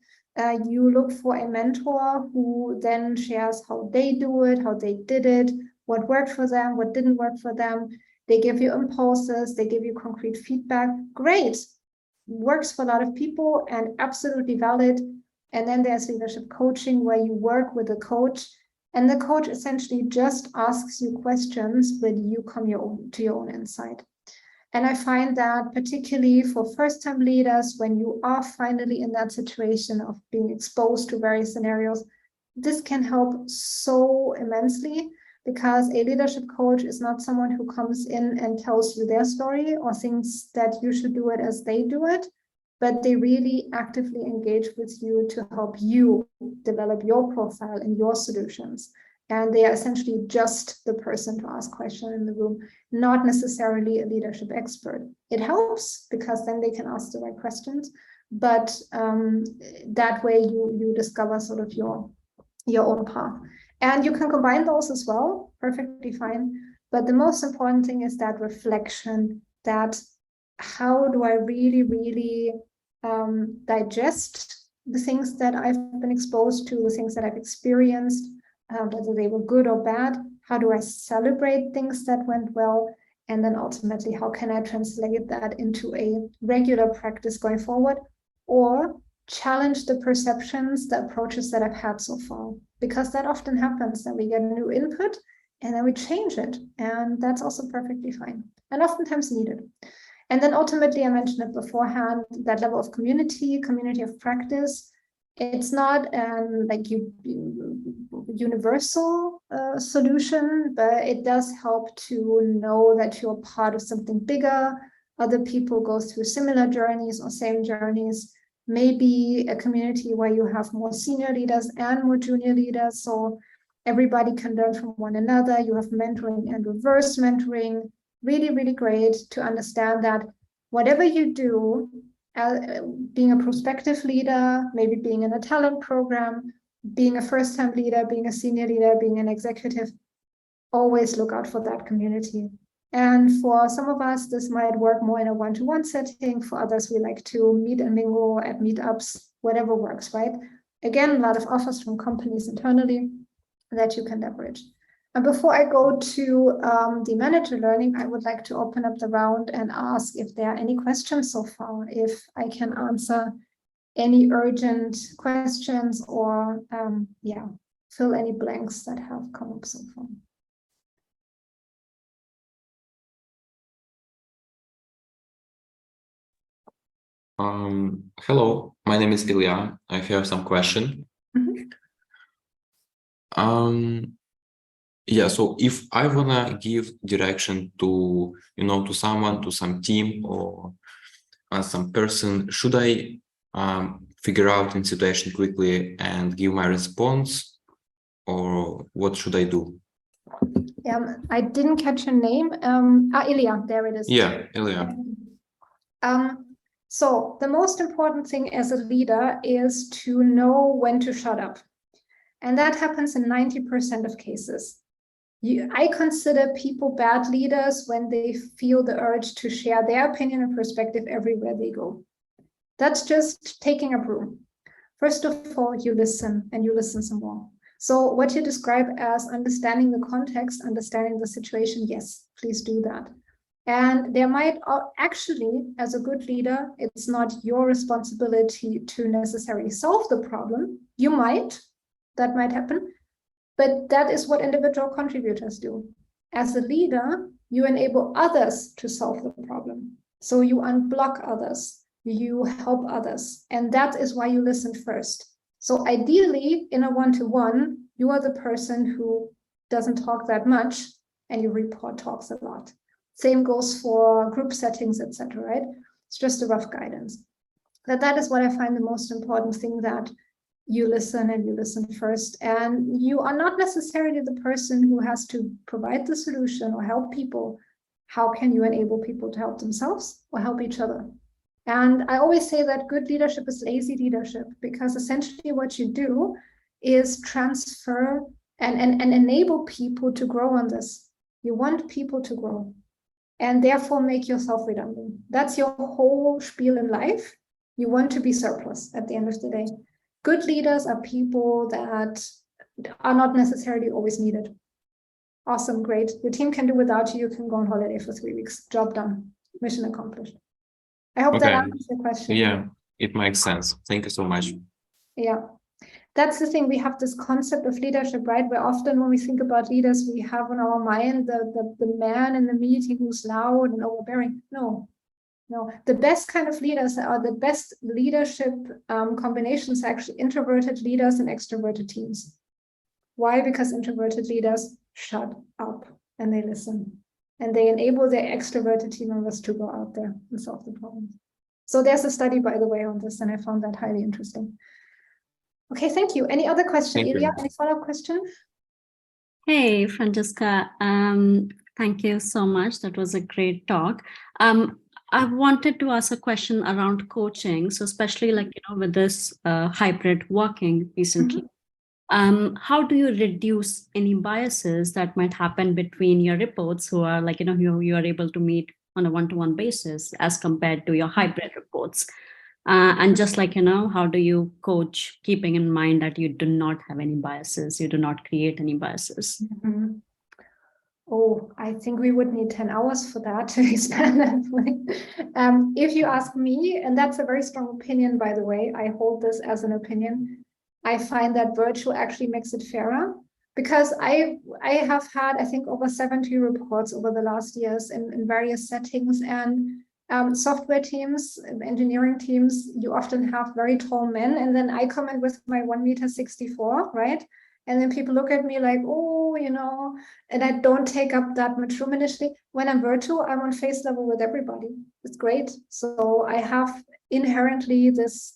You look for a mentor who then shares how they do it, how they did it, what worked for them, what didn't work for them. They give you impulses, they give you concrete feedback. Great, works for a lot of people and absolutely valid. And then there's leadership coaching where you work with a coach, and the coach essentially just asks you questions, but you come to your own insight. And I find that particularly for first-time leaders, when you are finally in that situation of being exposed to various scenarios, this can help so immensely, because a leadership coach is not someone who comes in and tells you their story or thinks that you should do it as they do it, but they really actively engage with you to help you develop your profile and your solutions. And they are essentially just the person to ask questions in the room, not necessarily a leadership expert. It helps because then they can ask the right questions, but that way you discover sort of your own path. And you can combine those as well, perfectly fine. But the most important thing is that reflection, that how do I really, really digest the things that I've been exposed to, the things that I've experienced, whether they were good or bad. How do I celebrate things that went well? And then ultimately, how can I translate that into a regular practice going forward? Or challenge the perceptions, the approaches that I've had so far, because that often happens that we get new input and then we change it. And that's also perfectly fine and oftentimes needed. And then ultimately, I mentioned it beforehand, that level of community of practice. It's not universal solution, but it does help to know that you're part of something bigger. Other people go through similar journeys or same journeys. Maybe a community where you have more senior leaders and more junior leaders, so everybody can learn from one another. You have mentoring and reverse mentoring. Really, really great to understand that whatever you do, being a prospective leader, maybe being in a talent program, being a first-time leader, being a senior leader, being an executive, always look out for that community. And for some of us, this might work more in a one-to-one setting. For others, we like to meet and mingle at meetups, whatever works, right? Again, a lot of offers from companies internally that you can leverage. And before I go to the manager learning, I would like to open up the round and ask if there are any questions so far, if I can answer any urgent questions or fill any blanks that have come up so far.
Hello, my name is Ilya. I have some question. Yeah, so if I wanna give direction to, to someone, to some team or some person, should I figure out in situation quickly and give my response, or what should I do?
I didn't catch your name. Ilya, there it is.
Yeah, Ilya.
So the most important thing as a leader is to know when to shut up. And that happens in 90% of cases. I consider people bad leaders when they feel the urge to share their opinion and perspective everywhere they go. That's just taking up room. First of all, you listen, and you listen some more. So what you describe as understanding the context, understanding the situation, yes, please do that. And there might actually, as a good leader, it's not your responsibility to necessarily solve the problem. You might, that might happen. But that is what individual contributors do. As a leader, you enable others to solve the problem. So you unblock others, you help others. And that is why you listen first. So ideally, in a one-to-one, you are the person who doesn't talk that much and your report talks a lot. Same goes for group settings, etc., right? It's just a rough guidance. That is what I find the most important thing, that you listen and you listen first. And you are not necessarily the person who has to provide the solution or help people. How can you enable people to help themselves or help each other? And I always say that good leadership is lazy leadership, because essentially what you do is transfer and enable people to grow on this. You want people to grow and therefore make yourself redundant. That's your whole spiel in life. You want to be surplus at the end of the day. Good leaders are people that are not necessarily always needed. Awesome, great. Your team can do without you. You can go on holiday for 3 weeks. Job done. Mission accomplished. I hope that answers your question.
Yeah, it makes sense. Thank you so much.
Yeah, that's the thing. We have this concept of leadership, right? Where often when we think about leaders, we have on our mind the man in the meeting who's loud and overbearing. No, the best kind of leaders are the best leadership combinations are actually introverted leaders and extroverted teams. Why? Because introverted leaders shut up and they listen. And they enable their extroverted team members to go out there and solve the problems. So there's a study, by the way, on this, and I found that highly interesting. Okay, thank you. Any other question, Ilya? Any follow-up question?
Hey, Franziska. Thank you so much. That was a great talk. I wanted to ask a question around coaching. So especially with this hybrid working recently, how do you reduce any biases that might happen between your reports who are who you are able to meet on a one-to-one basis as compared to your hybrid reports? And just how do you coach keeping in mind that you do not have any biases, you do not create any biases?
Oh, I think we would need 10 hours for that to expand that fully. If you ask me, and that's a very strong opinion, by the way, I hold this as an opinion. I find that virtual actually makes it fairer, because I have had, I think, over 70 reports over the last years in various settings, and software teams, engineering teams, you often have very tall men, and then I come in with my 1.64 meters, right? And then people look at me like, oh, you know, and I don't take up that much room initially. When I'm virtual, I'm on face level with everybody. It's great. So I have inherently this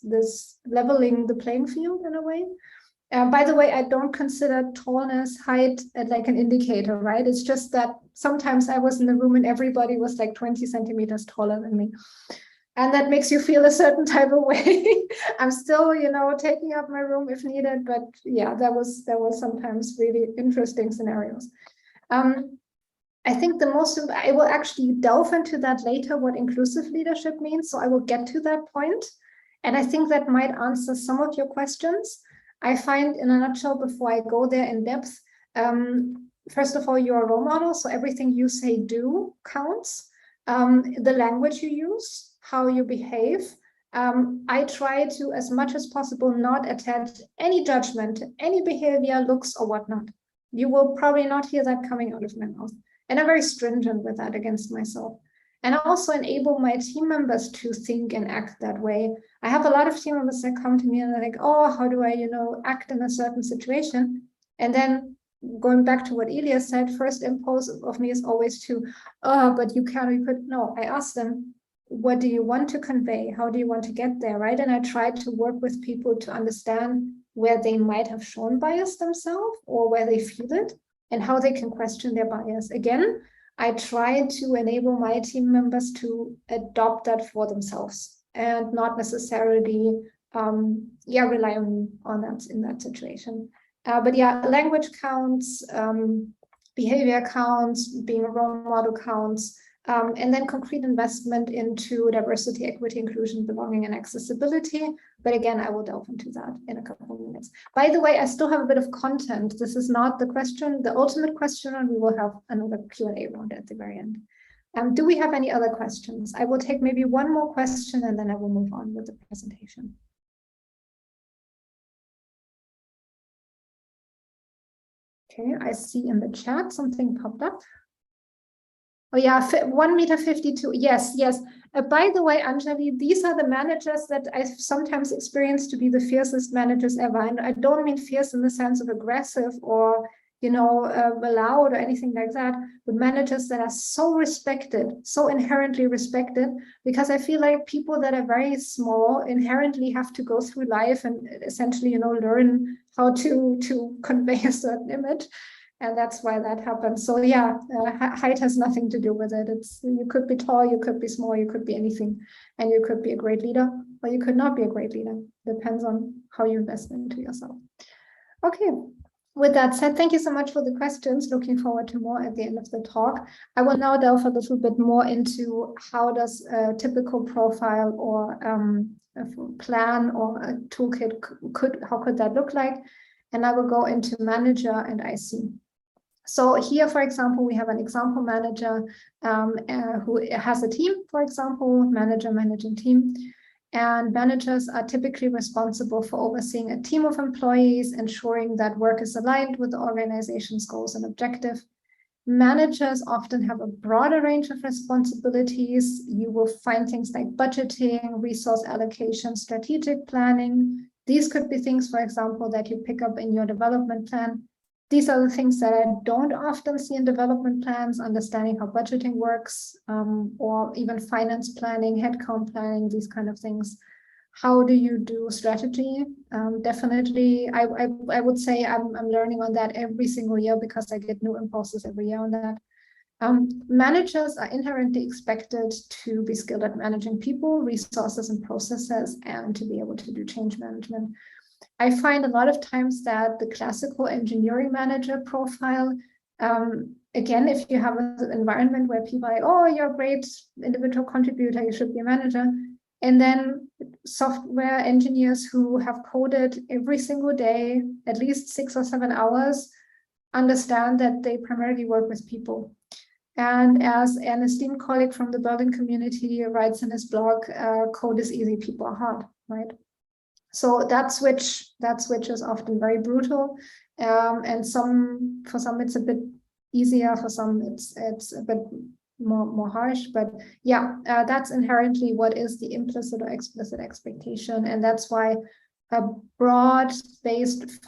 leveling the playing field in a way. By the way, I don't consider tallness, height like an indicator, right? It's just that sometimes I was in the room and everybody was like 20 centimeters taller than me. And that makes you feel a certain type of way. I'm still, you know, taking up my room if needed, but yeah, that was sometimes really interesting scenarios. I think I will actually delve into that later, what inclusive leadership means. So I will get to that point. And I think that might answer some of your questions. I find, in a nutshell, before I go there in depth, first of all, you're a role model. So everything you say, do counts. The language you use, how you behave. I try to, as much as possible, not attach any judgment to any behavior, looks, or whatnot. You will probably not hear that coming out of my mouth. And I'm very stringent with that against myself. And I also enable my team members to think and act that way. I have a lot of team members that come to me and they're like, oh, how do I, you know, act in a certain situation? And then going back to what Ilya said, first impulse of me is always to, oh, but you can't, you could. No, I ask them, what do you want to convey? How do you want to get there, right? And I try to work with people to understand where they might have shown bias themselves or where they feel it and how they can question their bias. Again, I try to enable my team members to adopt that for themselves and not necessarily rely on that in that situation. But yeah, language counts, behavior counts, being a role model counts, and then concrete investment into diversity, equity, inclusion, belonging, and accessibility. But again, I will delve into that in a couple of minutes. By the way, I still have a bit of content. This is not the question, the ultimate question, and we will have another Q&A round at the very end. Do we have any other questions? I will take maybe one more question and then I will move on with the presentation. Okay, I see in the chat something popped up. Oh yeah, 1.52 meters. Yes, yes. By the way, Anjali, these are the managers that I sometimes experience to be the fiercest managers ever. And I don't mean fierce in the sense of aggressive or, you know, loud or anything like that, but managers that are so respected, so inherently respected, because I feel like people that are very small inherently have to go through life and essentially, you know, learn how to convey a certain image. And that's why that happens. So yeah, height has nothing to do with it. You could be tall, you could be small, you could be anything, and you could be a great leader, or you could not be a great leader. Depends on how you invest into yourself. Okay, with that said, thank you so much for the questions. Looking forward to more at the end of the talk. I will now delve a little bit more into how does a typical profile or a plan or a toolkit how could that look like? And I will go into manager and IC. So here, for example, we have an example manager who has a team, for example, managing team. And managers are typically responsible for overseeing a team of employees, ensuring that work is aligned with the organization's goals and objectives. Managers often have a broader range of responsibilities. You will find things like budgeting, resource allocation, strategic planning. These could be things, for example, that you pick up in your development plan. These are the things that I don't often see in development plans, understanding how budgeting works, or even finance planning, headcount planning, these kind of things. How do you do strategy? Definitely, I would say I'm learning on that every single year because I get new impulses every year on that. Managers are inherently expected to be skilled at managing people, resources, and processes, and to be able to do change management. I find a lot of times that the classical engineering manager profile, again, if you have an environment where people are like, oh, you're a great individual contributor, you should be a manager. And then software engineers who have coded every single day, at least 6 or 7 hours, understand that they primarily work with people. And as an esteemed colleague from the Berlin community writes in his blog, code is easy, people are hard, right? So that switch is often very brutal, and for some it's a bit easier, for some it's a bit more harsh. But yeah, that's inherently what is the implicit or explicit expectation, and that's why a broad-based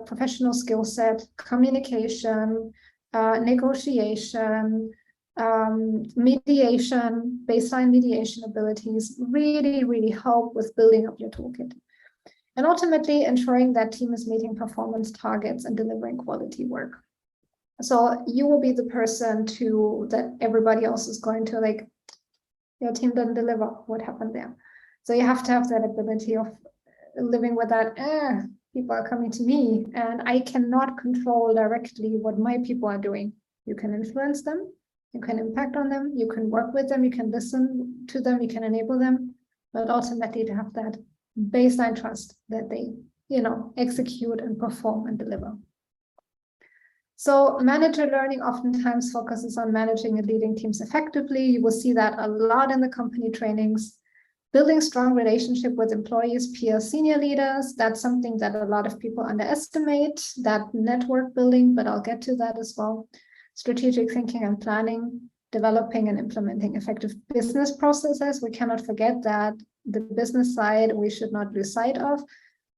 professional skill set, communication, negotiation, mediation, baseline mediation abilities really help with building up your toolkit. And ultimately ensuring that team is meeting performance targets and delivering quality work. So you will be the person that everybody else is going to, like, your team didn't deliver, what happened there? So you have to have that ability of living with that, people are coming to me and I cannot control directly what my people are doing. You can influence them, you can impact on them, you can work with them, you can listen to them, you can enable them, but ultimately to have that baseline trust that they, execute and perform and deliver. So manager learning oftentimes focuses on managing and leading teams effectively. You will see that a lot in the company trainings. Building strong relationship with employees, peers, senior leaders. That's something that a lot of people underestimate, that network building, but I'll get to that as well. Strategic thinking and planning, developing and implementing effective business processes. We cannot forget that the business side we should not lose sight of,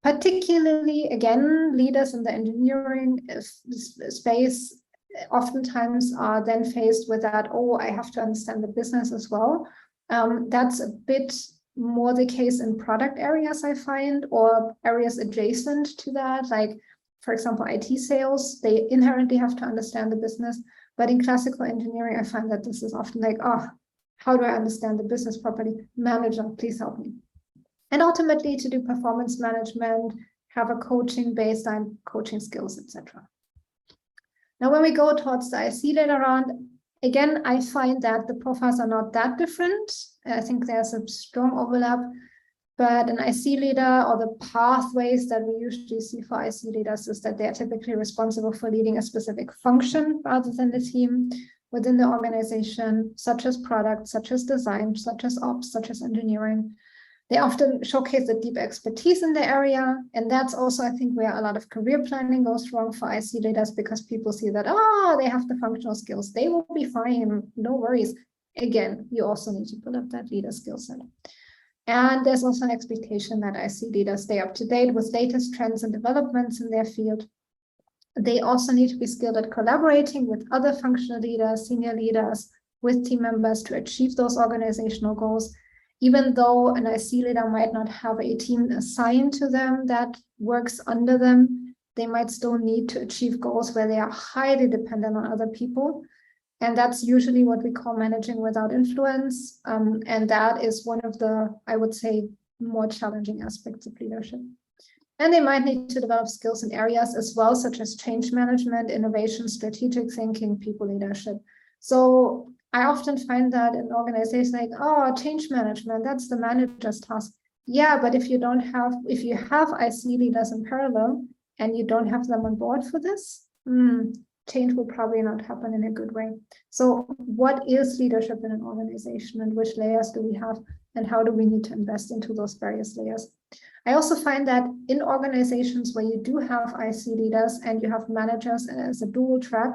particularly, again, leaders in the engineering space oftentimes are then faced with that, I have to understand the business as well. That's a bit more the case in product areas, I find, or areas adjacent to that, like, for example, IT sales, they inherently have to understand the business. But in classical engineering, I find that this is often like, how do I understand the business properly? Manager, please help me. And ultimately to do performance management, have a coaching baseline, coaching skills, etc. Now, when we go towards the IC later on, again, I find that the profiles are not that different. I think there's a strong overlap, but an IC leader, or the pathways that we usually see for IC leaders, is that they're typically responsible for leading a specific function rather than the team within the organization, such as product, such as design, such as ops, such as engineering. They often showcase a deep expertise in the area. And that's also, I think, where a lot of career planning goes wrong for IC leaders, because people see that, they have the functional skills, they will be fine, no worries. Again, you also need to build up that leader skill set. And there's also an expectation that IC leaders stay up to date with latest trends and developments in their field. They also need to be skilled at collaborating with other functional leaders, senior leaders, with team members to achieve those organizational goals. Even though an IC leader might not have a team assigned to them that works under them, they might still need to achieve goals where they are highly dependent on other people. And that's usually what we call managing without influence. And that is one of the, I would say, more challenging aspects of leadership. And they might need to develop skills in areas as well, such as change management, innovation, strategic thinking, people leadership. So I often find that in organizations like, change management, that's the manager's task. Yeah, but if you have IC leaders in parallel and you don't have them on board for this, change will probably not happen in a good way. So what is leadership in an organization, and which layers do we have, and how do we need to invest into those various layers? I also find that in organizations where you do have IC leaders and you have managers as a dual track,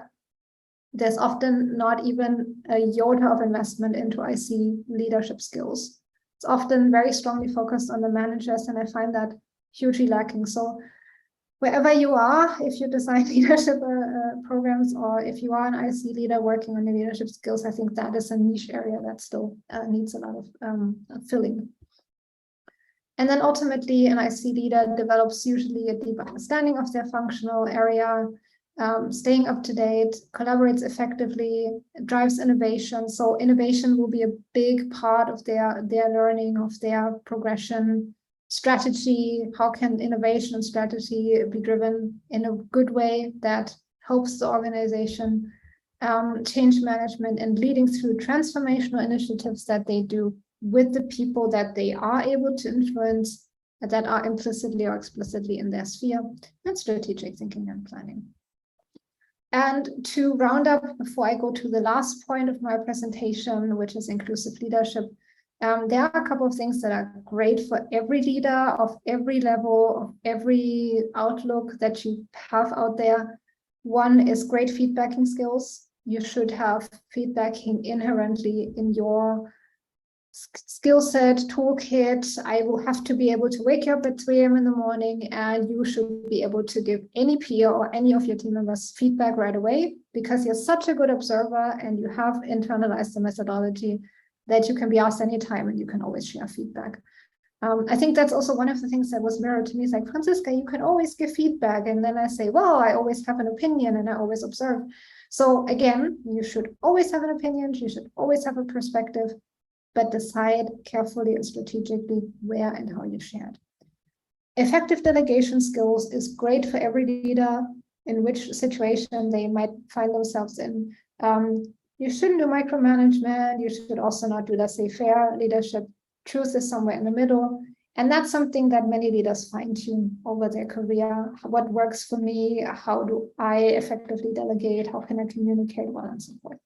there's often not even a iota of investment into IC leadership skills. It's often very strongly focused on the managers, and I find that hugely lacking. So wherever you are, if you design leadership programs, or if you are an IC leader working on the leadership skills, I think that is a niche area that still needs a lot of filling. And then ultimately, an IC leader develops usually a deep understanding of their functional area, staying up to date, collaborates effectively, drives innovation. So innovation will be a big part of their learning, of their progression. Strategy, how can innovation and strategy be driven in a good way that helps the organization? Change management and leading through transformational initiatives that they do with the people that they are able to influence, that are implicitly or explicitly in their sphere, and strategic thinking and planning. And to round up, before I go to the last point of my presentation, which is inclusive leadership, there are a couple of things that are great for every leader of every level, of every outlook that you have out there. One is great feedbacking skills. You should have feedbacking inherently in your skill set, toolkit. I will have to be able to wake you up at 3 a.m. in the morning, and you should be able to give any peer or any of your team members feedback right away, because you're such a good observer and you have internalized the methodology that you can be asked anytime and you can always share feedback. I think that's also one of the things that was mirrored to me. It's like, Franziska, you can always give feedback. And then I say, well, I always have an opinion and I always observe. So again, you should always have an opinion. You should always have a perspective, but decide carefully and strategically where and how you share it. Effective delegation skills is great for every leader in which situation they might find themselves in. You shouldn't do micromanagement. You should also not do laissez-faire leadership. Truth is somewhere in the middle. And that's something that many leaders fine-tune over their career. What works for me? How do I effectively delegate? How can I communicate well, and so forth?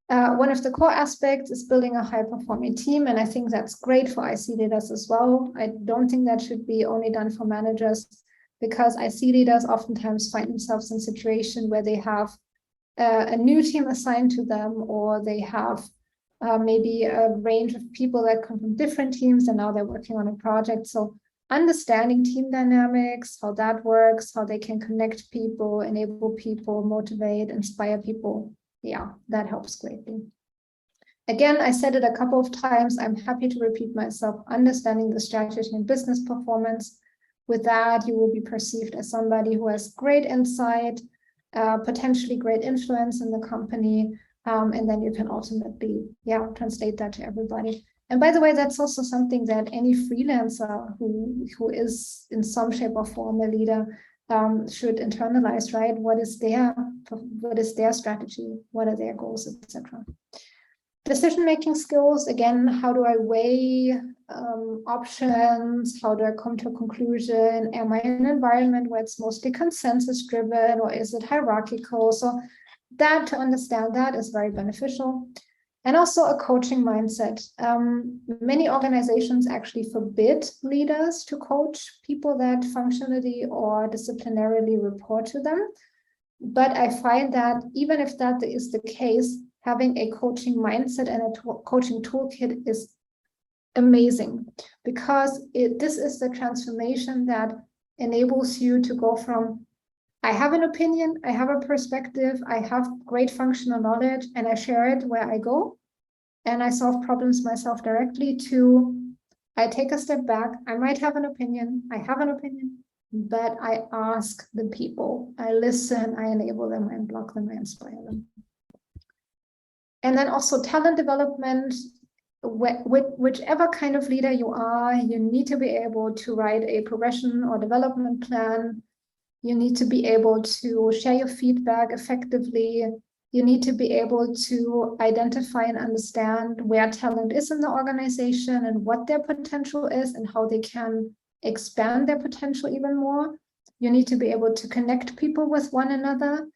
One of the core aspects is building a high-performing team, and I think that's great for IC leaders as well. I don't think that should be only done for managers, because IC leaders oftentimes find themselves in a situation where they have a new team assigned to them, or they have maybe a range of people that come from different teams and now they're working on a project. So understanding team dynamics, how that works, how they can connect people, enable people, motivate, inspire people. Yeah, that helps greatly. Again, I said it a couple of times. I'm happy to repeat myself. Understanding the strategy and business performance. With that, you will be perceived as somebody who has great insight, potentially great influence in the company, and then you can ultimately, translate that to everybody. And by the way, that's also something that any freelancer who is in some shape or form a leader should internalize, right? What is their strategy? What are their goals, etc. Decision-making skills, again, how do I weigh options? How do I come to a conclusion? Am I in an environment where it's mostly consensus-driven, or is it hierarchical? So that, to understand that, is very beneficial. And also a coaching mindset. Many organizations actually forbid leaders to coach people that functionally or disciplinarily report to them. But I find that even if that is the case, having a coaching mindset and a coaching toolkit is amazing, because this is the transformation that enables you to go from, I have an opinion, I have a perspective, I have great functional knowledge, and I share it where I go, and I solve problems myself directly, to I take a step back, I might have an opinion, but I ask the people, I listen, I enable them, I unblock them, I inspire them. And then also talent development. Whichever kind of leader you are, you need to be able to write a progression or development plan. You need to be able to share your feedback effectively. You need to be able to identify and understand where talent is in the organization and what their potential is and how they can expand their potential even more. You need to be able to connect people with one another.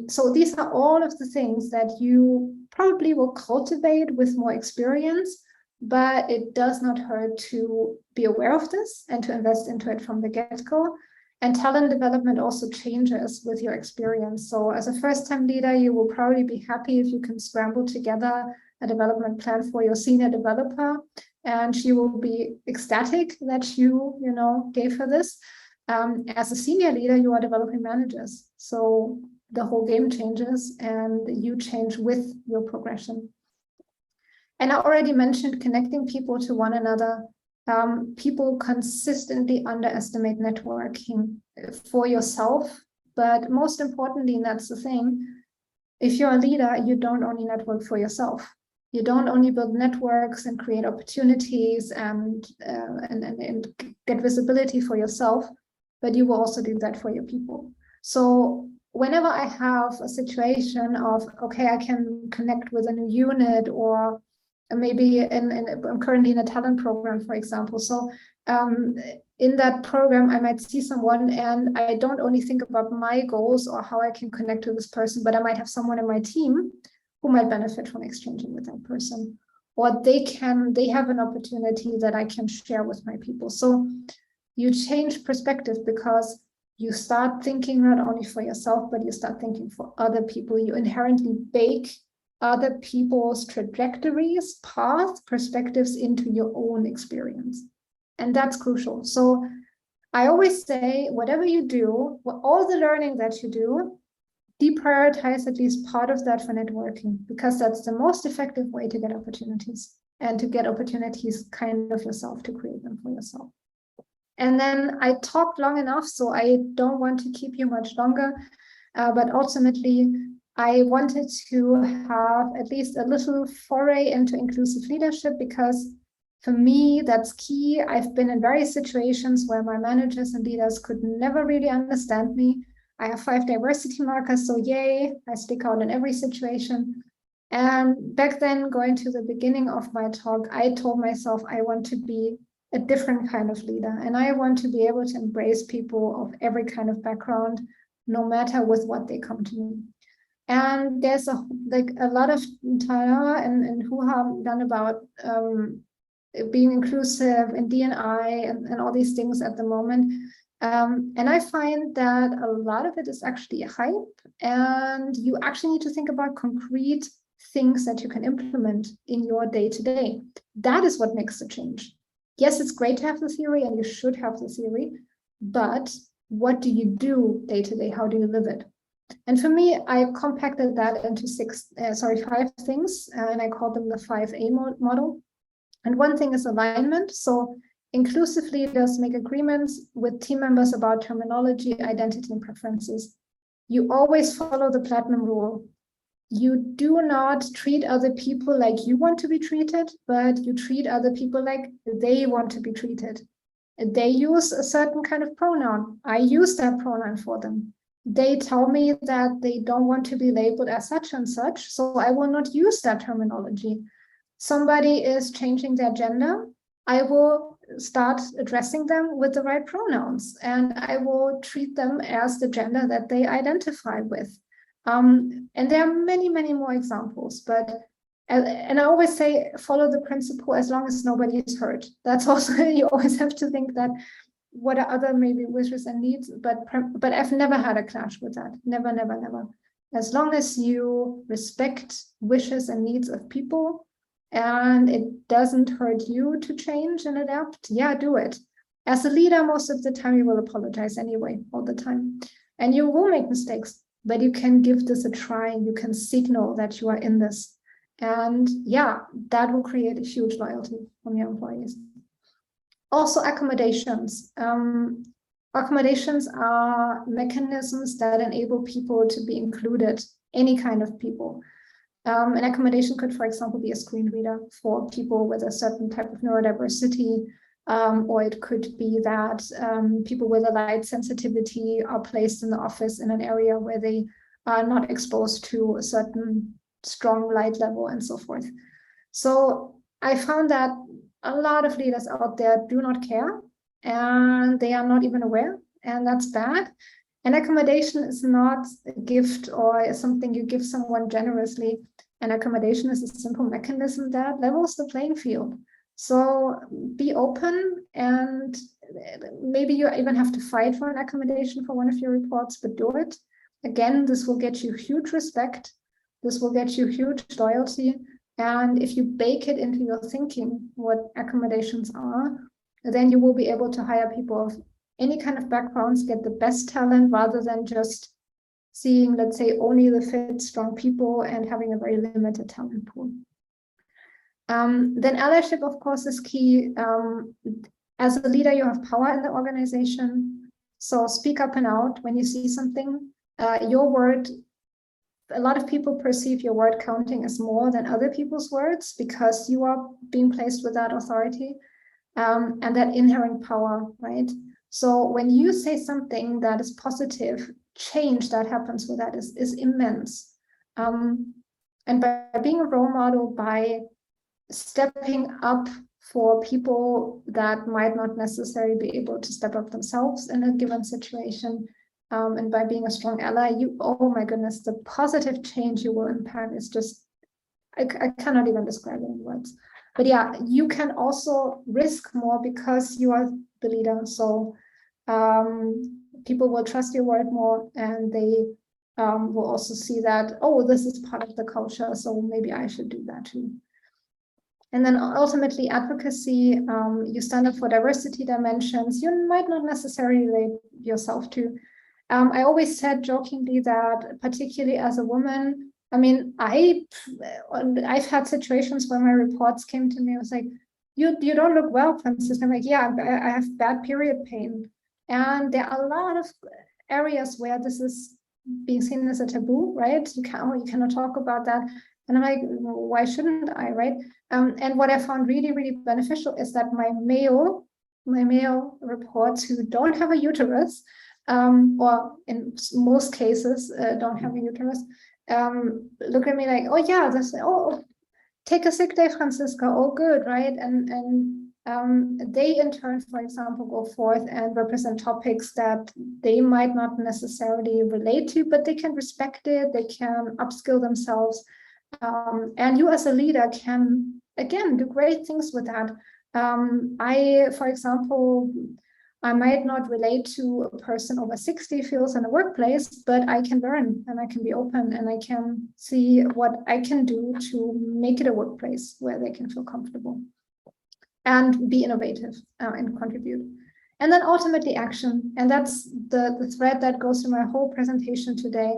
So these are all of the things that you probably will cultivate with more experience, but it does not hurt to be aware of this and to invest into it from the get-go. And talent development also changes with your experience. So as a first-time leader, you will probably be happy if you can scramble together a development plan for your senior developer, and she will be ecstatic that you gave her this. As a senior leader, you are developing managers. So the whole game changes and you change with your progression. And I already mentioned connecting people to one another. People consistently underestimate networking for yourself, but most importantly, and that's the thing, if you're a leader, you don't only network for yourself. You don't only build networks and create opportunities and get visibility for yourself, but you will also do that for your people. So whenever I have a situation of, okay, I can connect with a new unit, or maybe I'm currently in a talent program, for example. So in that program, I might see someone and I don't only think about my goals or how I can connect to this person, but I might have someone in my team who might benefit from exchanging with that person, or they have an opportunity that I can share with my people. So you change perspective because you start thinking not only for yourself, but you start thinking for other people. You inherently bake other people's trajectories, paths, perspectives into your own experience. And that's crucial. So I always say, whatever you do, all the learning that you do, deprioritize at least part of that for networking, because that's the most effective way to get opportunities, and to get opportunities kind of yourself, to create them for yourself. And then I talked long enough, so I don't want to keep you much longer, but ultimately I wanted to have at least a little foray into inclusive leadership, because for me, that's key. I've been in various situations where my managers and leaders could never really understand me. I have 5 diversity markers, so yay, I stick out in every situation. And back then, going to the beginning of my talk, I told myself I want to be a different kind of leader, and I want to be able to embrace people of every kind of background, no matter with what they come to me. And there's a lot of Tara and who have done about being inclusive in D&I and all these things at the moment. And I find that a lot of it is actually hype, and you actually need to think about concrete things that you can implement in your day-to-day. That is what makes the change. Yes, it's great to have the theory, and you should have the theory, but what do you do day-to-day? How do you live it? And for me, I compacted that into 5 things, and I call them the 5A model. And one thing is alignment. So inclusive leaders make agreements with team members about terminology, identity, and preferences. You always follow the platinum rule. You do not treat other people like you want to be treated, but you treat other people like they want to be treated. They use a certain kind of pronoun. I use that pronoun for them. They tell me that they don't want to be labeled as such and such, so I will not use that terminology. Somebody is changing their gender, I will start addressing them with the right pronouns, and I will treat them as the gender that they identify with. And there are many, many more examples, but and I always say, follow the principle as long as nobody is hurt. That's also, you always have to think that what are other maybe wishes and needs, but I've never had a clash with that. Never, never, never. As long as you respect wishes and needs of people, and it doesn't hurt you to change and adapt, yeah, do it. As a leader, most of the time you will apologize anyway, all the time. And you will make mistakes, but you can give this a try. You can signal that you are in this. And yeah, that will create a huge loyalty from your employees. Also, accommodations. Accommodations are mechanisms that enable people to be included, any kind of people. An accommodation could, for example, be a screen reader for people with a certain type of neurodiversity, or it could be that people with a light sensitivity are placed in the office in an area where they are not exposed to a certain strong light level and so forth. So I found that a lot of leaders out there do not care, and they are not even aware, and that's bad. And accommodation is not a gift or something you give someone generously. An accommodation is a simple mechanism that levels the playing field. So be open, and maybe you even have to fight for an accommodation for one of your reports, but do it. Again, this will get you huge respect. This will get you huge loyalty. And if you bake it into your thinking, what accommodations are, then you will be able to hire people of any kind of backgrounds, get the best talent, rather than just seeing, let's say, only the fit, strong people and having a very limited talent pool. Then allyship, of course, is key. As a leader, you have power in the organization. So speak up and out when you see something. Your word, a lot of people perceive your word counting as more than other people's words because you are being placed with that authority and that inherent power, right? So when you say something that is positive, change that happens with that is immense. And by being a role model, by stepping up for people that might not necessarily be able to step up themselves in a given situation. And by being a strong ally, oh my goodness, the positive change you will impact is just, I cannot even describe it in words. But yeah, you can also risk more because you are the leader. So people will trust your word more, and they will also see that, oh, this is part of the culture, so maybe I should do that too. And then ultimately advocacy, you stand up for diversity dimensions you might not necessarily relate yourself to. I always said jokingly that, particularly as a woman, I mean, I've had situations where my reports came to me. I was like, you don't look well, Franziska. I'm like, yeah, I have bad period pain. And there are a lot of areas where this is being seen as a taboo, right? You cannot talk about that. And I'm like, why shouldn't I, right? And what I found really, really beneficial is that my male reports who don't have a uterus, or in most cases don't have a uterus, look at me like, oh yeah, take a sick day, Franziska, all good, right? And they in turn, for example, go forth and represent topics that they might not necessarily relate to, but they can respect it, they can upskill themselves. And you as a leader can, again, do great things with that. For example, I might not relate to a person over 60 feels in a workplace, but I can learn and I can be open and I can see what I can do to make it a workplace where they can feel comfortable and be innovative and contribute. And then ultimately action. And that's the thread that goes through my whole presentation today,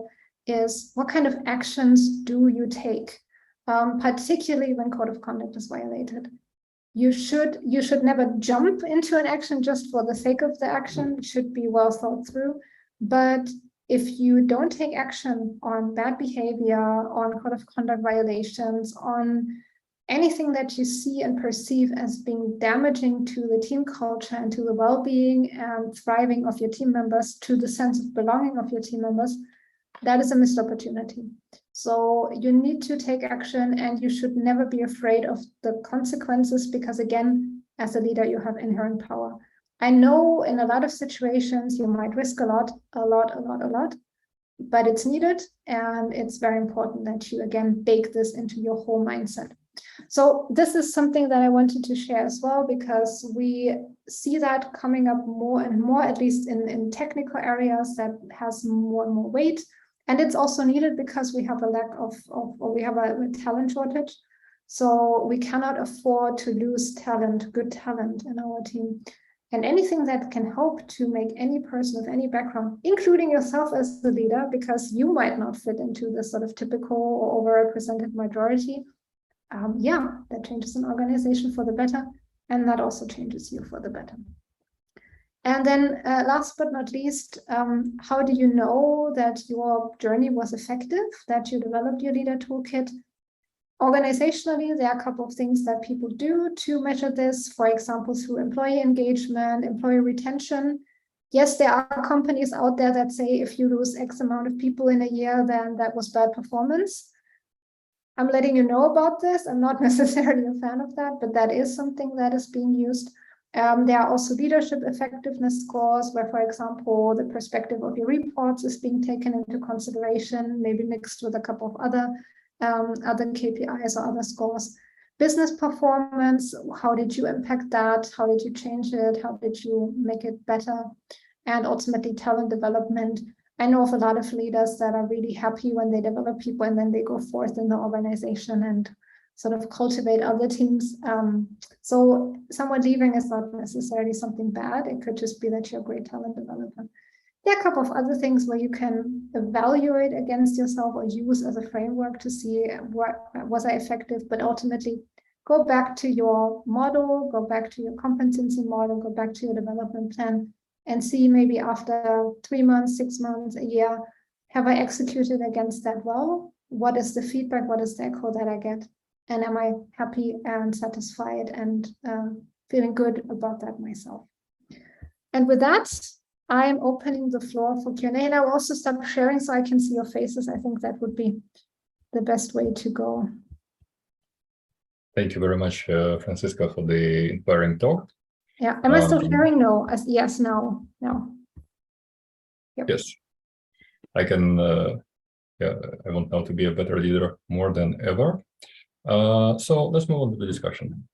is what kind of actions do you take, particularly when code of conduct is violated. You should never jump into an action just for the sake of the action. It should be well thought through. But if you don't take action on bad behavior, on code of conduct violations, on anything that you see and perceive as being damaging to the team culture and to the well-being and thriving of your team members, to the sense of belonging of your team members, that is a missed opportunity. So you need to take action, and you should never be afraid of the consequences, because again, as a leader, you have inherent power. I know in a lot of situations you might risk a lot, but it's needed, and it's very important that you again bake this into your whole mindset. So this is something that I wanted to share as well, because we see that coming up more and more, at least in technical areas, that has more and more weight. And it's also needed because we have a lack or we have a talent shortage. So we cannot afford to lose talent, good talent in our team. And anything that can help to make any person of any background, including yourself as the leader, because you might not fit into this sort of typical or overrepresented majority, that changes an organization for the better, and that also changes you for the better. And then last but not least, how do you know that your journey was effective, that you developed your leader toolkit? Organizationally, there are a couple of things that people do to measure this, for example, through employee engagement, employee retention. Yes, there are companies out there that say if you lose X amount of people in a year, then that was bad performance. I'm letting you know about this. I'm not necessarily a fan of that, but that is something that is being used. There are also leadership effectiveness scores where, for example, the perspective of your reports is being taken into consideration, maybe mixed with a couple of other KPIs or other scores. Business performance, how did you impact that? How did you change it? How did you make it better? And ultimately talent development. I know of a lot of leaders that are really happy when they develop people and then they go forth in the organization and sort of cultivate other teams. So someone leaving is not necessarily something bad. It could just be that you're a great talent developer. There are a couple of other things where you can evaluate against yourself or use as a framework to see was I effective, but ultimately go back to your model, go back to your competency model, go back to your development plan, and see maybe after 3 months, 6 months, a year, have I executed against that well? What is the feedback? What is the echo that I get? And am I happy and satisfied and feeling good about that myself? And with that, I'm opening the floor for Q&A, and I will also stop sharing so I can see your faces. I think that would be the best way to go.
Thank you very much, Franziska, for the inspiring talk.
Yeah, am I still sharing? No, yes, no. Yep.
Yes, I can. Yeah, I want now to be a better leader more than ever. So let's move on to the discussion.